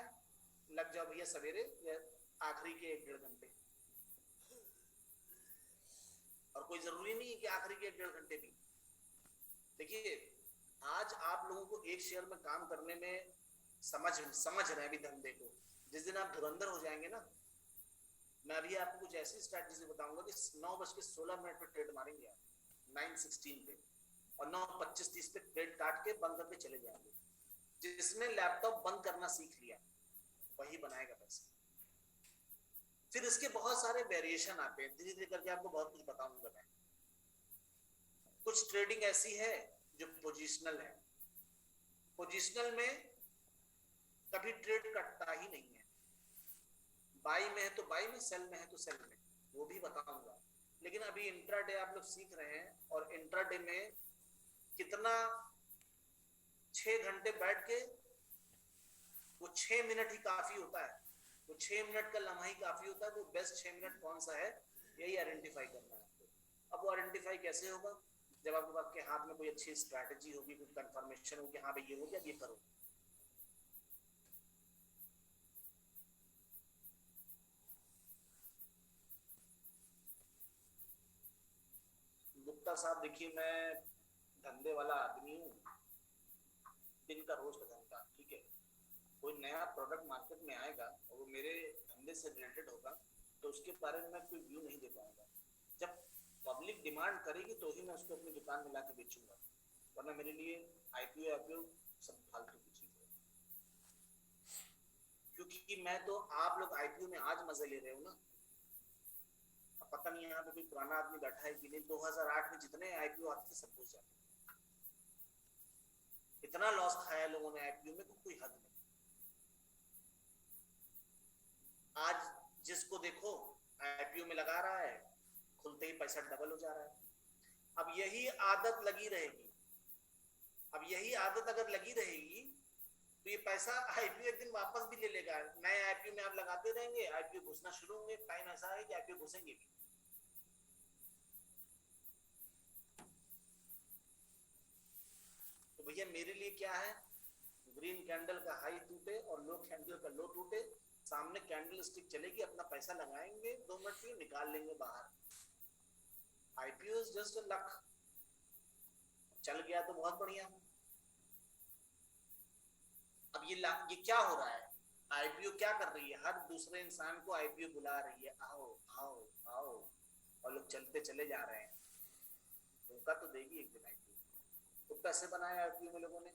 लग जाओ भैया सवेरे या आखिरी के 1-1.5 घंटे, और कोई जरूरी नहीं है कि आखिरी के 1-1.5 घंटे भी। देखिए आज आप लोगों को एक शेयर में काम करने में समझ रहे हैं अभी धंधे को, जिस दिन आप धुरंधर हो जाएंगे ना, मैं अभी आपको कुछ ऐसी स्ट्रैटेजी बताऊंगा कि 9:16 पे ट्रेड मारेंगे आप 9:16 पे, और 9:25-30 पे ट्रेड काट के बंद करके चले जाएंगे। जिसने लैपटॉप बंद करना सीख लिया वही बनाएगा पैसा। फिर इसके बहुत सारे वेरिएशन आते हैं, धीरे धीरे करके आपको बहुत कुछ बताऊंगा मैं। कुछ ट्रेडिंग ऐसी है जो पोजिशनल है, पोजिशनल में कभी ट्रेड कटता ही नहीं है, बाई में है तो बाई में, सेल में है तो सेल में, वो भी बताऊंगा। लेकिन अभी इंट्राडे आप लोग सीख रहे हैं, और इंट्राडे में कितना 6 घंटे बैठ के वो 6 मिनट ही काफी होता है, वो 6 मिनट का लम्हा ही काफी होता है, वो बेस्ट 6 मिनट कौन सा है यही आइडेंटिफाई करना है आपको। अब वो आइडेंटिफाई कैसे होगा, जब आपके हाथ में कोई अच्छी स्ट्रैटेजी होगी, कोई कंफर्मेशन होगी, हाँ भाई ये हो गया, ये करो। गुप्ता साहब देखिए, मैं धंधे वाला आदमी हूँ, दिन का रोज का धंधा, ठीक है। कोई नया प्रोडक्ट मार्केट में आएगा और वो मेरे धंधे से रिलेटेड होगा, तो उसके बारे में मैं कोई व्यू नहीं दे पाऊंगा। जब पब्लिक डिमांड करेगी तो ही मैं उसको अपनी दुकान में लाके बेचूंगा, वरना मेरे लिए आईपीओ आईपीओ सब फालतू की चीज है। क्योंकि मैं तो, आप लोग आईपीओ में आज मजे ले रहे हो ना, अब पता नहीं यहाँ पे कोई पुराना आदमी बैठा है कि नहीं, 2008 में जितने आईपीओ आते थे सब कुछ जाते, इतना लॉस खाया लोगों ने आईपीओ में, कोई हद नहीं। आज जिसको देखो आईपीओ में लगा रहा है, खुलते ही पैसा डबल हो जा रहा है। अब यही आदत लगी रहेगी, अब यही आदत अगर लगी रहेगी तो ये पैसा आईपीओ एक दिन वापस भी ले लेगा। नए आईपीओ में आप लगाते रहेंगे, आईपीओ घुसना शुरू होंगे, टाइम ऐसा है कि आईपीओ घुसेंगे भी। तो भैया मेरे लिए क्या है, ग्रीन कैंडल का हाई टूटे और लो कैंडल का लो टूटे, सामने कैंडल स्टिक चलेगी, अपना पैसा लगाएंगे, 2 मिनट में निकाल लेंगे बाहर। IPO is just a luck, चल गया तो बहुत बढ़िया। अब ये क्या हो रहा है, आईपीओ क्या कर रही है, हर दूसरे इंसान को आईपीओ बुला रही है, आओ आओ आओ, और लोग चलते चले जा रहे हैं। धोखा तो देगी एक दिन आईपीओ। तो पैसे बनाए आईपीओ में लोगों ने,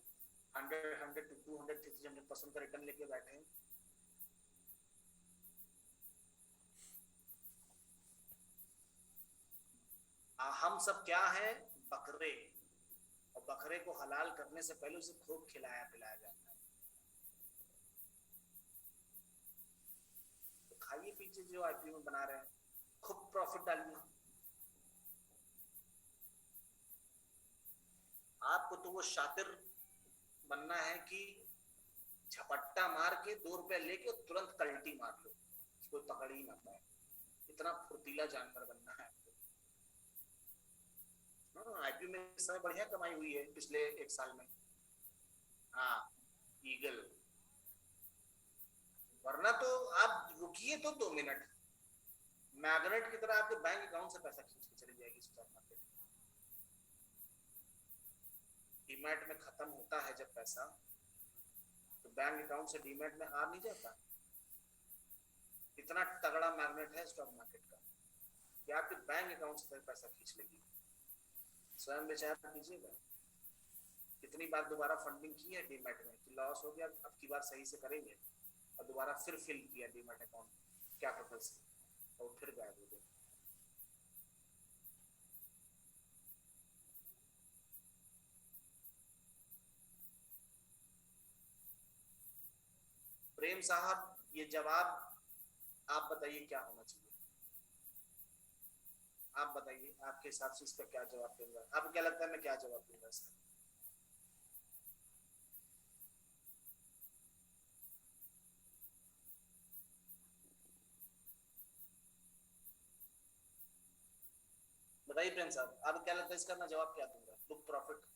100 to 200 300% का रिटर्न लेके बैठे हैं। हम सब क्या हैं, बकरे, और बकरे को हलाल करने से पहले उसे खूब खिलाया पिलाया जाता है। तो खाइए पीछे जो आईपीओ में बना रहे हैं, खूब प्रॉफिट डालिए। आपको तो वो शातिर बनना है कि झपट्टा मार के 2 रुपए लेके तुरंत कल्टी मार लो, कोई पकड़ ही ना पाए, इतना फुर्तीला जानवर बनना है आपको। हाँ आईपीओ में इस समय बढ़िया कमाई हुई है पिछले 1 साल में। हाँ ईगल, वरना तो आप रुकिए तो 2 मिनट, मैग्नेट की तरह आपके बैंक अकाउंट से पैसा खींच के चली जाएगी स्टॉक मार्केट। डीमैट में खत्म होता है जब पैसा, तो बैंक अकाउंट से डीमैट में आ नहीं जाता। इतना तगड़ा मैग्नेट है स्टॉक मार्केट का कि आपके बैंक अकाउंट से पैसा खींच लेगी। स्वयं विचार कीजिएगा, कितनी बार दोबारा फंडिंग की है डीमैट में कि लॉस हो गया, अब की बार सही से करेंगे, और दोबारा फिर फिल किया डीमैट अकाउंट कैपिटल से, और फिर गायब हो गया। प्रेम साहब, ये जवाब आप बताइए क्या होना चाहिए? आप बताइए आपके हिसाब से इसका क्या जवाब दूंगा? आपको क्या लगता है मैं क्या जवाब दूंगा इसका? बताइए प्रेम साहब, आपको क्या लगता है इसका मैं जवाब क्या दूंगा? Book profit.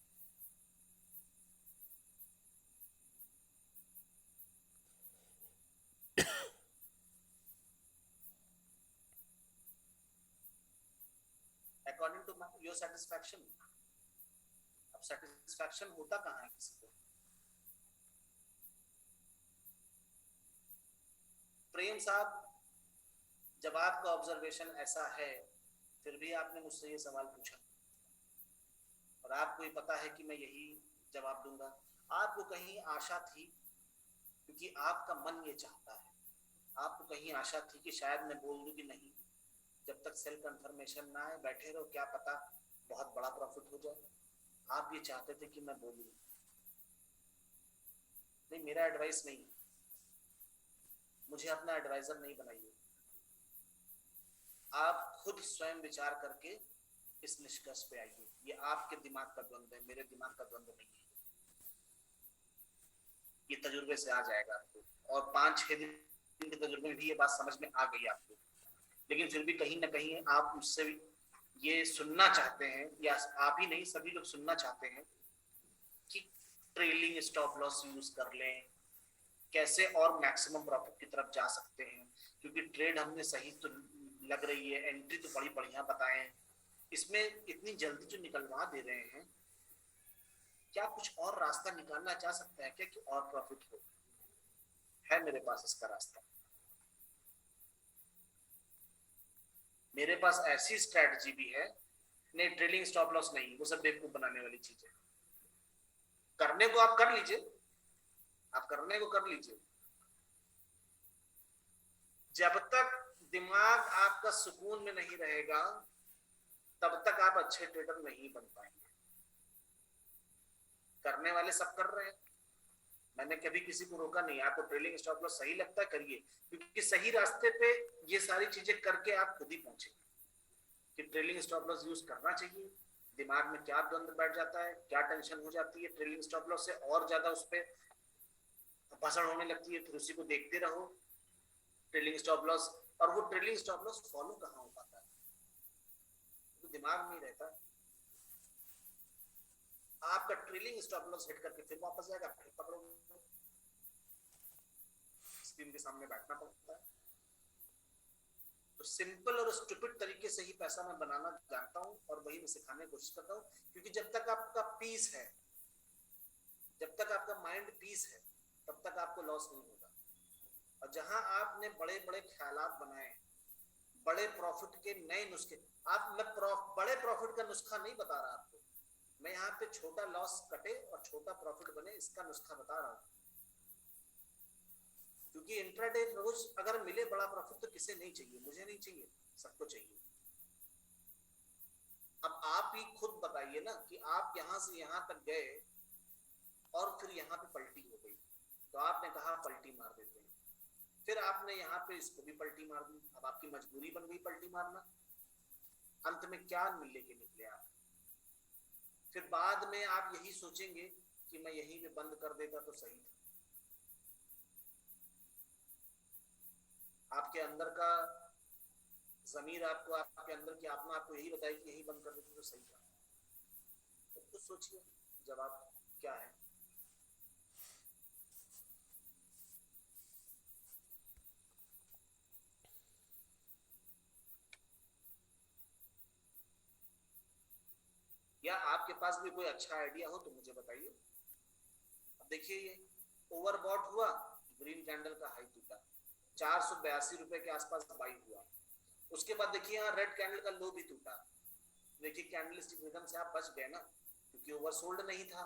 According to your satisfaction. अब सेटिस्फैक्शन होता कहाँ है किसी को? प्रेम साहब, जब आपका ऑब्जर्वेशन ऐसा है, फिर भी आपने मुझसे ये सवाल पूछा, और आपको ये पता है कि मैं यही जवाब दूंगा। आपको कहीं आशा थी, क्योंकि आपका मन ये चाहता है, आपको कहीं आशा थी कि शायद मैं बोल दूं कि नहीं, जब तक सेल कंफर्मेशन ना आए बैठे रहो, क्या पता बहुत बड़ा प्रॉफिट हो जाए। आप ये चाहते थे कि मैं बोलूं। नहीं, मेरा एडवाइस नहीं, मुझे अपना एडवाइजर नहीं बनाइए। आप खुद स्वयं विचार करके इस निष्कर्ष पे आइए। ये आपके दिमाग का द्वंद्व है, मेरे दिमाग का द्वंद्व नहीं है। ये तजुर्बे से आ जाएगा आपको, और 5-6 दिन के तजुर्बे में भी ये बात समझ में आ गई आपको। लेकिन फिर भी कहीं ना कहीं आप मुझसे ये सुनना चाहते हैं, या आप ही नहीं सभी लोग सुनना चाहते हैं कि ट्रेलिंग स्टॉप लॉस यूज कर लें, कैसे और मैक्सिमम प्रॉफिट की तरफ जा सकते हैं। क्योंकि ट्रेड हमने सही तो लग रही है, एंट्री तो बड़ी बढ़िया बताए, इसमें इतनी जल्दी जो निकलवा दे रहे हैं, क्या कुछ और रास्ता निकालना चाह सकता है क्या कि और प्रॉफिट हो? है मेरे पास इसका रास्ता। मेरे पास ऐसी स्ट्रेटजी भी है। नहीं, ट्रेलिंग स्टॉप लॉस नहीं, वो सब बेवकूफ बनाने वाली चीज है। करने को आप कर लीजिए, आप करने को कर लीजिए, जब तक दिमाग आपका सुकून में नहीं रहेगा, तब तक आप अच्छे ट्रेडर नहीं बन पाएंगे। करने वाले सब कर रहे हैं, मैंने कभी किसी को रोका नहीं। आपको ट्रेलिंग स्टॉप लॉस सही लगता है, करिए, क्योंकि सही रास्ते पे ये सारी चीजें करके आप खुद ही पहुंचेंगे कि ट्रेलिंग स्टॉप लॉस यूज करना चाहिए। दिमाग में क्या द्वंद्व बैठ जाता है, क्या टेंशन हो जाती है ट्रेलिंग स्टॉप लॉस से, और ज्यादा उस पर भसड़ होने लगती है, फिर उसी को देखते रहो ट्रेलिंग स्टॉप लॉस। और वो ट्रेलिंग स्टॉप लॉस फॉलो कहाँ हो पाता है? तो दिमाग में रहता है। आपका ट्रेलिंग स्टॉप लॉस हिट करके फिर वापस जाएगा, फिर पकड़ोगे, स्क्रीन के सामने बैठना पड़ता है। तो सिंपल और स्टूपिड तरीके से ही पैसा मैं बनाना जानता हूँ, और वही मैं सिखाने की कोशिश करता हूँ। क्योंकि जब तक आपका पीस है, जब तक आपका माइंड पीस है, तब तक आपको लॉस नहीं होगा। और जहां आपने बड़े बड़े ख्यालात बनाए, बड़े प्रॉफिट के नए नुस्खे, आप मैं बड़े प्रॉफिट का नुस्खा नहीं बता रहा आपको, मैं यहाँ पे छोटा लॉस कटे और छोटा प्रॉफिट बने इसका नुस्खा बता रहा हूँ। क्योंकि इंट्राडे रोज अगर मिले बड़ा प्रॉफिट तो किसे नहीं चाहिए? मुझे नहीं चाहिए, सबको चाहिए। अब आप ही खुद बताइए ना कि आप यहां से यहां तक गए और फिर यहाँ पे पलटी हो गई, तो आपने कहा पलटी मार देते हैं, फिर आपने यहाँ पे इसको भी पलटी मार दी, अब आपकी मजबूरी बन गई पलटी मारना। अंत में क्या मिलने के निकले आप? फिर बाद में आप यही सोचेंगे कि मैं यहीं पे बंद कर देता तो सही था। आपके अंदर का जमीर आपको, आपके अंदर की आत्मा आपको यही बताए कि यही बंद कर देते तो सही था। तो कुछ सोचिए जवाब क्या है। या आपके पास भी कोई अच्छा आइडिया हो तो मुझे बताइए। अब देखिए ये ओवरबॉट हुआ, ग्रीन कैंडल का हाई टूटा, 482 रुपए के आसपास बाई हुआ। उसके बाद देखिए यहाँ रेड कैंडल का लो भी टूटा। देखिए कैंडलस्टिक रिदम से आप बच गए ना, क्योंकि ओवरसोल्ड नहीं था,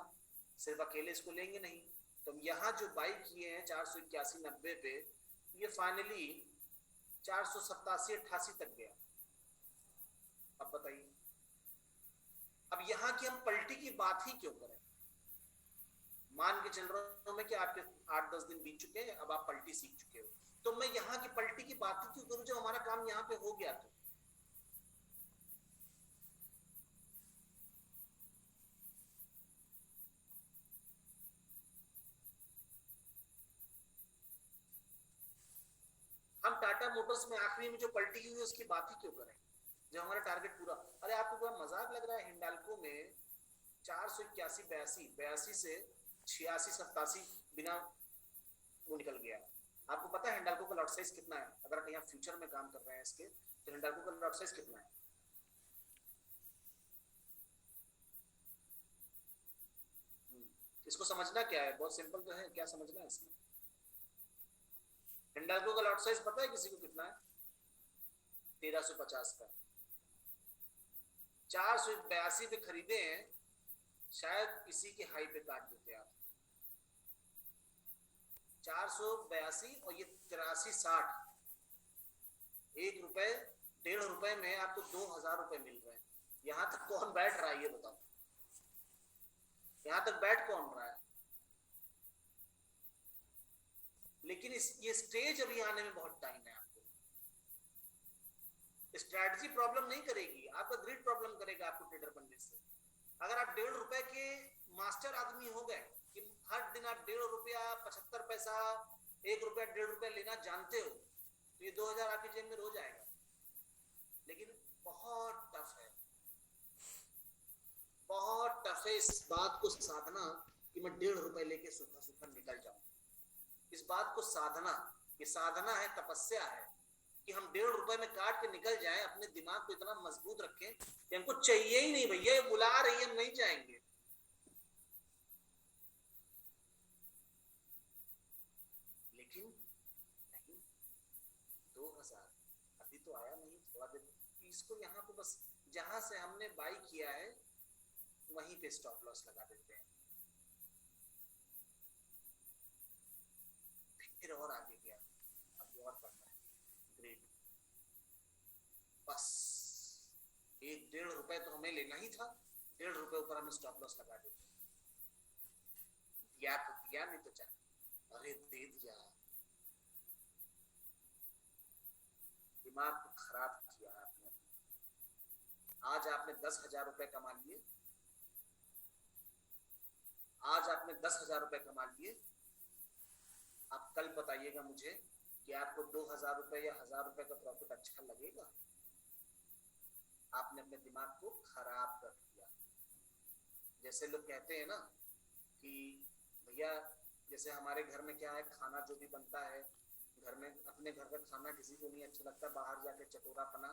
सिर्फ अकेले इसको लेंगे नहीं। तो यहाँ जो बाई किए हैं 481.90 पे, ये फाइनली 487-88 तक गया। अब बताइए, अब यहाँ की हम पलटी की बात ही क्यों करें? मान के चल रहा हूं मैं कि आपके 8-10 दिन बीत चुके हैं, अब आप पलटी सीख चुके हो, तो मैं यहाँ की पलटी की बात ही क्यों करूं जब हमारा काम यहाँ पे हो गया? तो हम टाटा मोटर्स में आखिरी में जो पलटी हुई उसकी बात ही क्यों करें जब हमारा टारगेट पूरा। अरे आपको क्या मजाक लग रहा है? हिंडाल्को में 481-82 से 86-87 बिना वो निकल गया। आपको पता है हिंडाल्को का लॉट साइज कितना है? अगर आप यहाँ फ्यूचर में काम कर रहे हैं इसके, तो हिंडाल्को का लॉट साइज कितना है? इसको समझना क्या है, बहुत सिंपल तो है, क्या समझना है इसमें? हिंडाल्को का लॉट साइज पता है किसी को कितना है? 1350 का। 482 पे खरीदे हैं, शायद इसी के हाई पे काट देते आप। 482 और ये 83-60, 1 रुपए 1.5 रुपए में आपको 2000 रुपए मिल रहे हैं। यहां तक कौन बैठ रहा है ये बताओ? यहां तक बैठ कौन रहा है? लेकिन ये स्टेज अभी आने में बहुत टाइम है। आपको स्ट्रैटेजी प्रॉब्लम नहीं करेगी, आपका ग्रिड प्रॉब्लम करेगा आपको ट्रेडर बनने से। अगर आप 1.5 रुपए के मास्टर आदमी हो गए कि हर दिन आप 1.5 रुपया 75 पैसा 1 रुपया 1.5 रुपया लेना जानते हो, तो ये 2000 आपकी जेब में रोज आएगा। लेकिन बहुत टफ है, बहुत टफ है इस बात को साधना कि मैं 1.5 रुपए लेके सूखा सूखा निकल जाऊं। इस बात को साधना, ये साधना है, तपस्या है कि हम 1.5 रुपए में काट के निकल जाएं। अपने दिमाग को इतना मजबूत रखें कि हमको चाहिए ही नहीं, भैया ये बुला रही है, हम नहीं जाएंगे। लेकिन नहीं, 2000 अभी तो आया नहीं, थोड़ा देर इसको यहाँ पे बस जहां से हमने बाई किया है वहीं पे स्टॉप लॉस लगा देते हैं। फिर और आगे गया, अब और बढ़ना है, ग्रेट। बस 1-1.5 रुपए तो हमें लेना ही था, 1.5 रुपए ऊपर हमें स्टॉप लॉस लगा देते। दिया तो दिया, नहीं तो चल, अरे दे दिया। दिमाग को खराब किया आपने। आज आपने 10,000 रुपए कमा लिए, आज आपने 10,000 रुपए कमा लिए। आप कल बताइएगा मुझे कि आपको 2,000 रुपए या 1,000 रुपए का प्रॉफिट अच्छा लगेगा? आपने अपने दिमाग को खराब कर दिया। जैसे लोग कहते हैं ना कि भैया, जैसे हमारे घर में क्या है, खाना जो भी बनता है घर में, अपने घर का खाना किसी को नहीं अच्छा लगता, बाहर जाके चटोरा पना,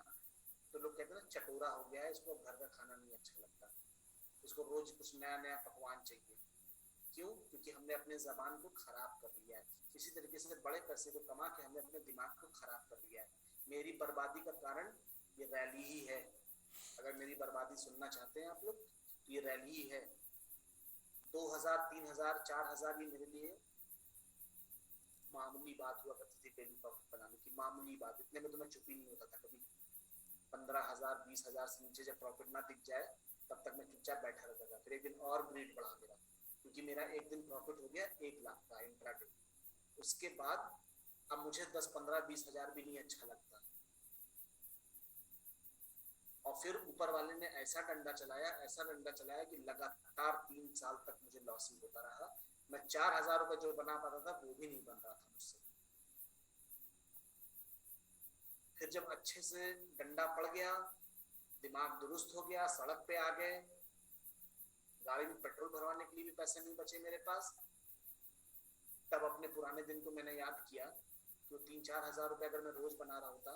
तो लोग कहते हैं ना चटोरा हो गया है, इसको घर का खाना नहीं अच्छा लगता, इसको रोज कुछ नया नया पकवान चाहिए। क्यों? क्योंकि हमने अपने जबान को खराब कर लिया है। इसी तरीके से बड़े पैसे को कमा के हमने अपने दिमाग को खराब कर लिया है। मेरी बर्बादी का कारण ये रैली ही है। अगर मेरी बर्बादी सुनना चाहते हैं आप लोग, तो ये रैली ही है। 2,000, 3,000, 4,000 ये मेरे लिए मामूली बात हुआ करती थी डेली प्रॉफिट बनाने की, मामूली बात। इतने में तो मैं चुप ही नहीं होता था कभी। 15,000, 20,000 से नीचे जब प्रॉफिट ना दिख जाए तब तक मैं चुपचाप बैठा रहता था। फिर एक दिन और ग्रीड बढ़ा मेरा, क्योंकि मेरा एक दिन प्रॉफिट हो गया 1 लाख का इंट्राडे। उसके बाद अब मुझे 10, 15, 20,000 भी नहीं अच्छा लगता। और फिर ऊपर वाले ने ऐसा डंडा चलाया, ऐसा डंडा चलाया कि लगातार 3 साल तक मुझे लॉस ही होता रहा। मैं 4,000 रुपए जो बना पाता था वो भी नहीं बन रहा था मुझसे। फिर जब अच्छे से डंडा पड़ गया, दिमाग दुरुस्त हो गया, सड़क पे आ गए, गाड़ी में पेट्रोल भरवाने के लिए भी पैसे नहीं बचे मेरे पास, तब अपने पुराने दिन को मैंने याद किया कि 3-4 हज़ार रुपए अगर मैं रोज बना रहा होता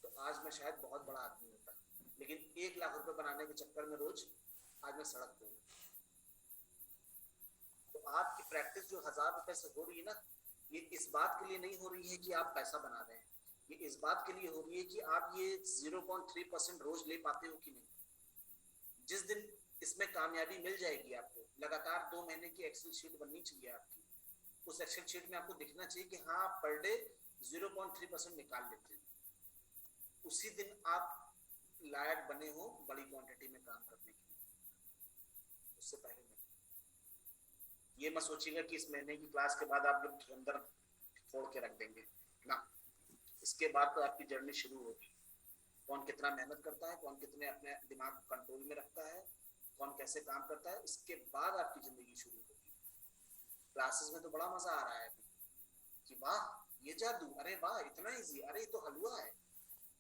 तो आज मैं शायद बहुत बड़ा आदमी होता। लेकिन 1 लाख रुपए बनाने के चक्कर में रोज आज मैं सड़क पे हूँ। तो आपकी प्रैक्टिस जो 1000 रुपए से हो रही है ना, ये इस बात के लिए नहीं हो रही है कि आप पैसा बना रहे हैं, ये इस बात के लिए हो रही है कि आप ये 0.3% रोज ले पाते हो कि नहीं। जिस दिन इसमें कामयाबी मिल जाएगी आपको, लगातार 2 महीने की एक्सेल शीट बननी चाहिए आपकी। उस एक्सेल शीट में आपको दिखना चाहिए कि हाँ आप पर डे 0.3% निकाल लेते हैं। उसी दिन आप लायक बने हो बड़ी क्वांटिटी में काम करने के लिए, उससे पहले नहीं। ये मत सोचिएगा कि इस महीने की क्लास के बाद आप लोग अंदर फोड़ के रख देंगे ना। इसके बाद तो आपकी जर्नी शुरू होगी। कौन कितना मेहनत करता है, कौन कितने अपने दिमाग को कंट्रोल में रखता है, कौन कैसे काम करता है, इसके बाद आपकी जिंदगी शुरू होगी। क्लासेस में तो बड़ा मजा आ रहा है अभी कि वाह ये जादू, अरे वाह इतना इजी, अरे ये तो हलवा है।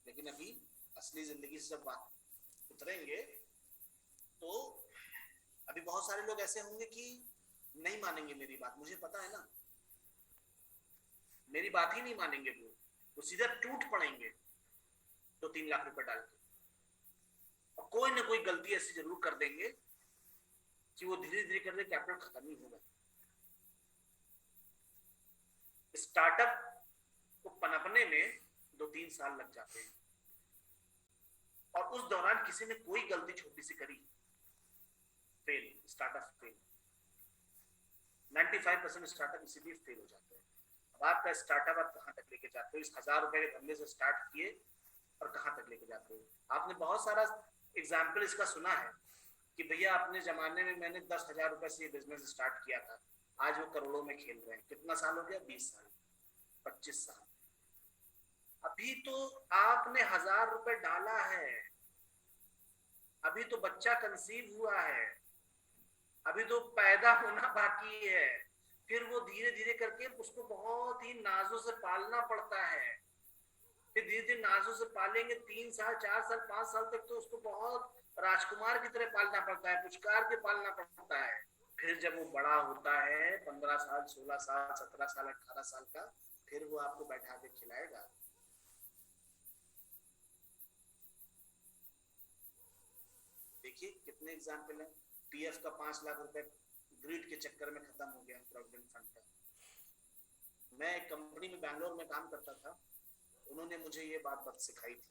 लेकिन अभी असली जिंदगी से जब बात उतरेंगे तो अभी बहुत सारे लोग ऐसे होंगे कि नहीं मानेंगे मेरी बात, मुझे पता है ना, मेरी बात ही नहीं मानेंगे। वो सीधा टूट पड़ेंगे तो 3 लाख रुपए डाल के, और कोई ना कोई गलती ऐसी जरूर कर देंगे कि वो धीरे धीरे करके कैपिटल खत्म ही होगा। स्टार्टअप को पनपने में 2-3 साल लग जाते हैं, और उस दौरान किसी ने कोई गलती छोटी सी करी, फेल, स्टार्टअप फेल। 95% स्टार्टअप इसीलिए फेल हो जाते हैं। अब आपका स्टार्टअप आप कहाँ तक लेके जाते हो? इस 1000 रुपए के धंधे से स्टार्ट किए और कहाँ तक लेके जाते हो? आपने बहुत सारा एग्जाम्पल इसका सुना है कि भैया अपने जमाने में मैंने 10,000 रुपए से ये बिजनेस स्टार्ट किया था, आज वो करोड़ों में खेल रहे हैं। कितना साल हो गया? 20 साल, 25 साल। अभी तो आपने 1000 रुपए डाला है, अभी तो बच्चा कंसीव हुआ है, अभी तो पैदा होना बाकी है, फिर वो धीरे धीरे करके उसको बहुत ही नाजों से पालना पड़ता है। फिर धीरे धीरे नाजों से पालेंगे, 3 साल 4 साल 5 साल तक तो उसको बहुत राजकुमार की तरह पालना पड़ता है, पुचकार के पालना पड़ता है। फिर जब वो बड़ा होता है 15 साल 16 साल 17 साल 18 साल का, फिर वो आपको बैठा के खिलाएगा। देखिए कितने एग्जाम्पल है। पीएफ का 5 लाख रुपए ग्रिड के चक्कर में खत्म हो गया, प्रोविडेंट फंड का। मैं एक कंपनी में बैंगलोर में काम करता था, उन्होंने मुझे ये बात सिखाई थी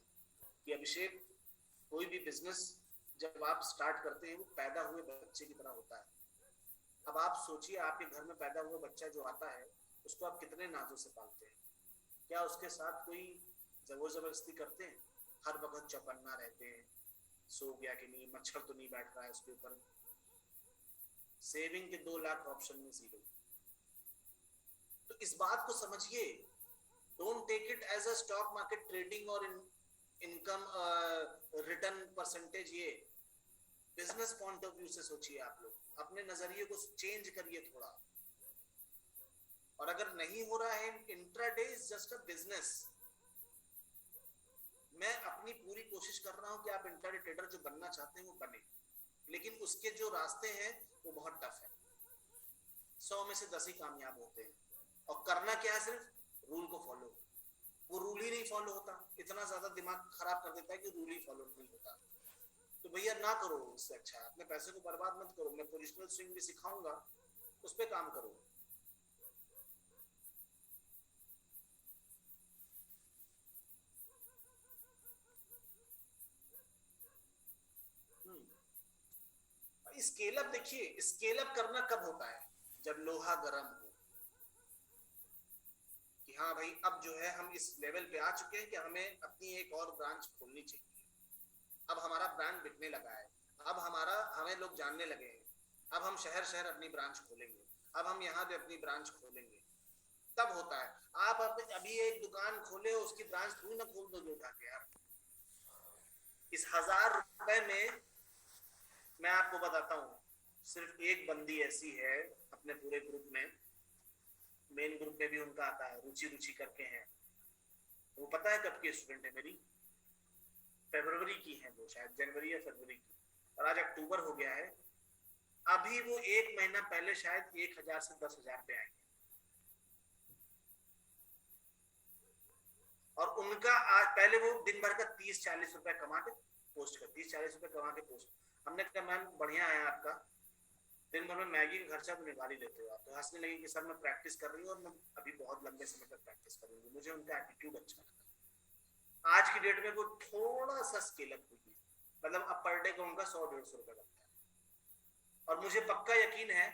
कि अभिषेक, कोई भी बिजनेस जब आप स्टार्ट करते हैं वो पैदा हुए बच्चे की तरह होता है। अब आप सोचिए, आपके घर में पैदा हुआ बच्चा जो आता है उसको आप कितने नाजों से पालते हैं। क्या उसके साथ कोई जबरदस्ती जबरदस्ती करते हैं? हर वक्त चौकन्ना रहते हैं, सो गया कि नहीं, मच्छर तो नहीं बैठ रहा है उसके ऊपर। सेविंग के 2 लाख ऑप्शन में 0। तो इस बात को समझिए, don't take it as a stock market trading और इनकम रिटर्न परसेंटेज। ये बिजनेस पॉइंट ऑफ व्यू से सोचिए। आप लोग अपने नजरिए को चेंज करिए थोड़ा। और अगर नहीं हो रहा है, intraday is just a business. मैं अपनी पूरी कोशिश कर रहा हूं कि आप इंट्राडे ट्रेडर जो बनना चाहते हैं वो बने, लेकिन उसके जो रास्ते हैं वो बहुत टफ है। 100 में से 10 ही कामयाब होते हैं। और करना क्या है? सिर्फ रूल को फॉलो। वो रूल ही नहीं फॉलो होता, इतना ज्यादा दिमाग खराब कर देता है कि रूल ही फॉलो नहीं होता। तो भैया ना करो, इससे अच्छा अपने पैसे को बर्बाद मत करो। मैं पोजिशनल स्विंग भी सिखाऊंगा, उस पर काम करो। स्केल अप देखिए, स्केल अप करना कब होता है? जब लोहा गर्म हो कि हाँ भाई अब जो है हम इस लेवल पे आ चुके हैं कि हमें अपनी एक और ब्रांच खोलनी चाहिए। अब हमारा ब्रांड बिकने लगा है, अब हमें लोग जानने लगे हैं, अब हम शहर शहर अपनी ब्रांच खोलेंगे, अब हम यहाँ पे अपनी ब्रांच खोलेंगे। तब होता है। आप अभी एक दुकान खोले, उसकी ब्रांच थोड़ी ना खोल दोगे उठा के यार। इस 1000 रुपए में मैं आपको बताता हूँ, सिर्फ एक बंदी ऐसी है अपने पूरे ग्रुप में, मेन ग्रुप में भी उनका आता है, रुचि रुचि करके हैं। वो पता है कब की स्टूडेंट है मेरी? फरवरी की है वो, शायद जनवरी या फरवरी की, और आज अक्टूबर हो गया है। अभी वो 1 महीना पहले शायद 1000 से 10,000 पे आएंगे। और उनका आज, पहले वो दिन भर का 30-40 रुपए कमा के पोस्ट कर, 30-40 रुपए कमा के पोस्ट। हमने कहा मैम बढ़िया है आपका, दिन भर में मैगी का खर्चा तो निकाल ही लेते हो आप। तो हंसने लगी कि सर मैं प्रैक्टिस कर रही हूँ और मैं अभी बहुत लंबे समय तक प्रैक्टिस करूंगी। मुझे उनका एटीट्यूड अच्छा लगा। आज की डेट में वो थोड़ा सा स्केल अप हुई है, मतलब अब पर डे का उनका 100-150 रुपए लगता है। और मुझे पक्का यकीन है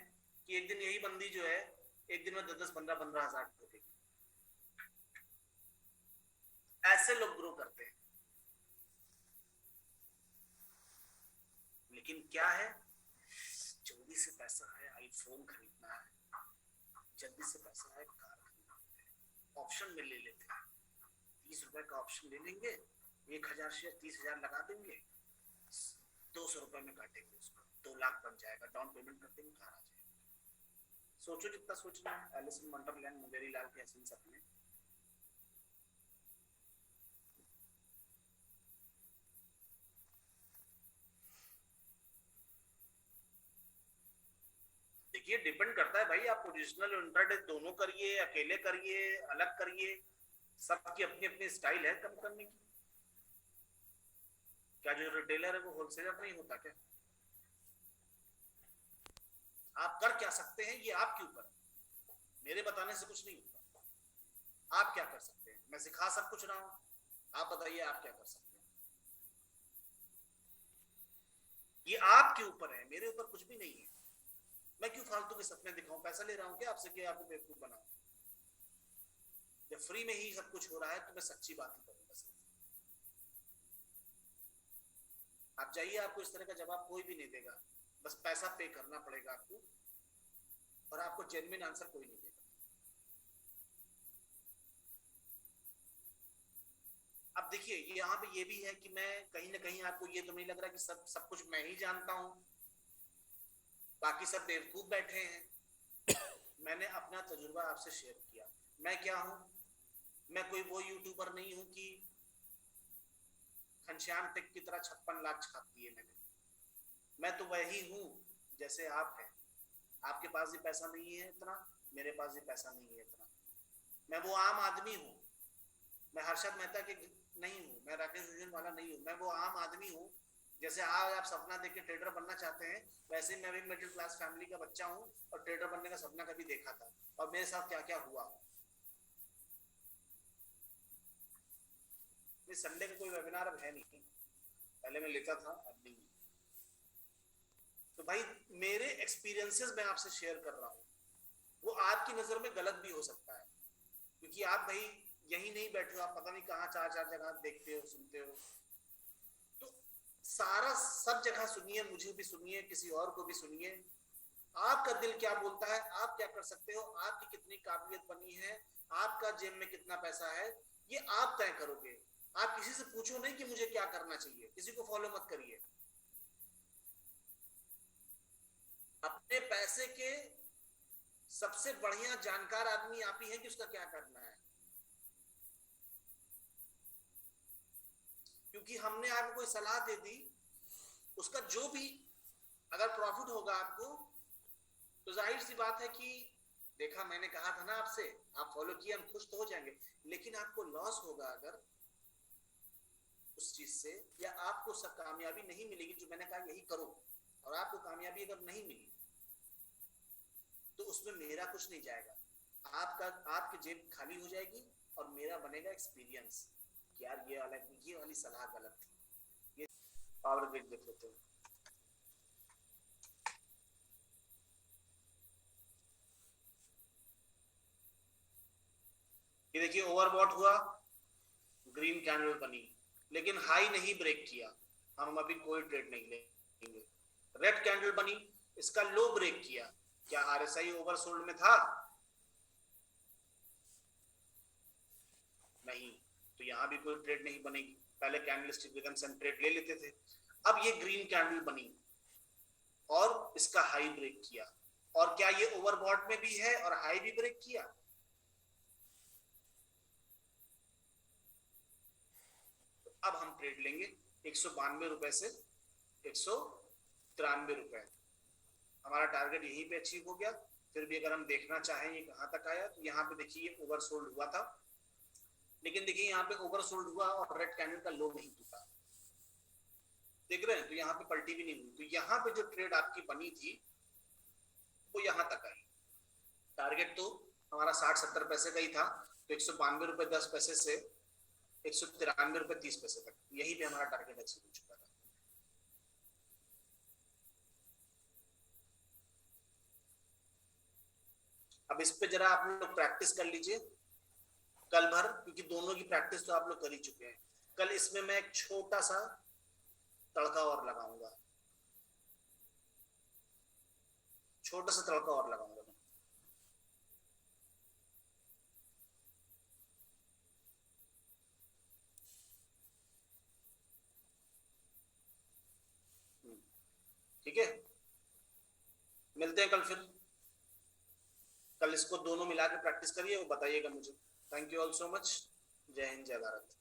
कि एक दिन यही बंदी जो है एक दिन में 10-10 15-15 हजार ठोकेगी। ऐसे लोग ग्रो करते हैं। लेकिन क्या है, जल्दी से पैसा है, आईफोन खरीदना है, जल्दी से पैसा है, कार खरीदना है, ऑप्शन में ले लेते हैं। 30 रुपए का ऑप्शन ले लेंगे, 1,000 शेयर 30,000 लगा देंगे, 200 रुपए में काटेंगे उसको, 2 लाख बन जाएगा, डाउन पेमेंट कर देंगे, कार आ जाएगी। सोचो जितना सोचना है। एलिस इन वंडरलैंड, मुंगेरी लाल के हसीन सपने। देखिए डिपेंड करता है भाई, आप पोजिशनल इंट्राडे दोनों करिए, अकेले करिए, अलग करिए, सबकी अपनी अपनी स्टाइल है कम करने की। क्या जो रिटेलर है वो होलसेलर नहीं होता क्या? आप कर क्या सकते हैं ये आपके ऊपर है, मेरे बताने से कुछ नहीं होता। आप क्या कर सकते हैं? मैं सिखा सब कुछ रहा हूं, आप बताइए आप क्या कर सकते हैं। ये आपके ऊपर है, मेरे ऊपर कुछ भी नहीं है। मैं क्यों फालतू के सपने दिखाऊं? पैसा ले रहा हूं क्या आपसे कि आपको बेवकूफ बनाऊं? जब फ्री में ही सब कुछ हो रहा है तो मैं सच्ची बात ही करूंगा सिर्फ। आप जाइए, आपको इस तरह का जवाब कोई भी नहीं देगा, बस पैसा पे करना पड़ेगा आपको, और आपको जेन्युइन आंसर कोई नहीं देगा। अब देखिए यहाँ पे ये भी है कि मैं कहीं ना कहीं, आपको ये तो नहीं लग रहा कि सब सब कुछ मैं ही जानता हूँ, बाकी सब बेवकूफ बैठे हैं। मैंने अपना तजुर्बा आपसे शेयर किया। मैं क्या हूँ? मैं कोई वो यूट्यूबर नहीं हूँ कि घनश्याम टेक की तरह 56 लाख छाप दिए मैंने। मैं तो वही हूँ जैसे आप हैं। आपके पास भी पैसा नहीं है इतना, मेरे पास भी पैसा नहीं है इतना। मैं वो आम आदमी हूँ। मैं हर्षद मेहता के नहीं हूँ, मैं राकेश रोशन वाला नहीं हूँ, मैं वो आम आदमी हूँ। जैसे आज आप सपना देख के ट्रेडर बनना चाहते हैं, वैसे मैं भी मिडिल क्लास फैमिली का बच्चा हूँ और ट्रेडर बनने का सपना कभी देखा था, और मेरे साथ क्या क्या हुआ। इस संडे का कोई वेबिनार अब है नहीं, पहले मैं लेता था अब नहीं। तो भाई मेरे एक्सपीरियंसेस मैं आपसे शेयर कर रहा हूँ, वो आपकी नजर में गलत भी हो सकता है, क्योंकि आप भाई यही नहीं बैठे हो, आप पता नहीं कहाँ चार चार जगह देखते हो सुनते हो। तो सारा सब जगह सुनिए, मुझे भी सुनिए, किसी और को भी सुनिए। आपका दिल क्या बोलता है, आप क्या कर सकते हो, आपकी कितनी काबिलियत बनी है, आपका जेब में कितना पैसा है, ये आप तय करोगे। आप किसी से पूछो नहीं कि मुझे क्या करना चाहिए, किसी को फॉलो मत करिए। अपने पैसे के सबसे बढ़िया जानकार आदमी आप ही हैं कि उसका क्या करना है। क्योंकि हमने आपको कोई सलाह दे दी, उसका जो भी अगर प्रॉफिट होगा आपको, तो जाहिर सी बात है कि देखा मैंने कहा था ना आपसे, आप फॉलो किए, हम खुश तो हो जाएंगे। लेकिन आपको लॉस होगा अगर उस चीज से, या आपको सब कामयाबी नहीं मिलेगी जो मैंने कहा यही करो, और आपको कामयाबी अगर नहीं मिली तो उसमें मेरा कुछ नहीं जाएगा। आपका, आपकी जेब खाली हो जाएगी और मेरा बनेगा एक्सपीरियंस कि यार ये वाली सलाह गलत थी। ये पावर ग्रिड देख लेते हैं। ये देखिए ओवरबॉट हुआ, ग्रीन कैंडल बनी, लेकिन हाई नहीं ब्रेक किया, हम अभी कोई ट्रेड नहीं लेंगे। रेड कैंडल बनी, इसका लो ब्रेक किया, क्या आरएसआई ओवरसोल्ड में था? नहीं, तो यहां भी कोई ट्रेड नहीं बनेगी। पहले कैंडलस्टिक रिदम से हम ट्रेड ले लेते थे। अब ये ग्रीन कैंडल बनी और इसका हाई ब्रेक किया, और क्या ये ओवरबॉट में भी है और हाई भी ब्रेक किया? तो अब हम ट्रेड लेंगे 192 रुपए से 193 रुपए। हमारा टारगेट यहीं पे अचीव हो गया। फिर भी अगर हम देखना चाहें ये कहां तक आया, तो यहाँ पे देखिए ओवरसोल्ड हुआ था, लेकिन देखिए यहाँ पे ओवरसोल्ड हुआ और रेड कैंडल का लो नहीं टूटा। देख रहे हैं, तो यहाँ पे पलटी भी नहीं हुई। तो यहाँ पे जो ट्रेड आपकी बनी थी वो यहाँ तक आई। टारगेट तो हमारा 60-70 पैसे का ही था, तो 192 रुपए 10 पैसे से 193 रुपए 30 पैसे तक, यही पे हमारा टारगेट अचीव हो चुका था। अब इस पे जरा आप लोग प्रैक्टिस कर लीजिए कल भर, क्योंकि दोनों की प्रैक्टिस तो आप लोग कर ही चुके हैं। कल इसमें मैं एक छोटा सा तड़का और लगाऊंगा, छोटा सा तड़का और लगाऊंगा मैं। ठीक है, मिलते हैं कल फिर। कल इसको दोनों मिला के प्रैक्टिस करिए और बताइएगा मुझे। Thank you all so much. जय हिंद, जय भारत।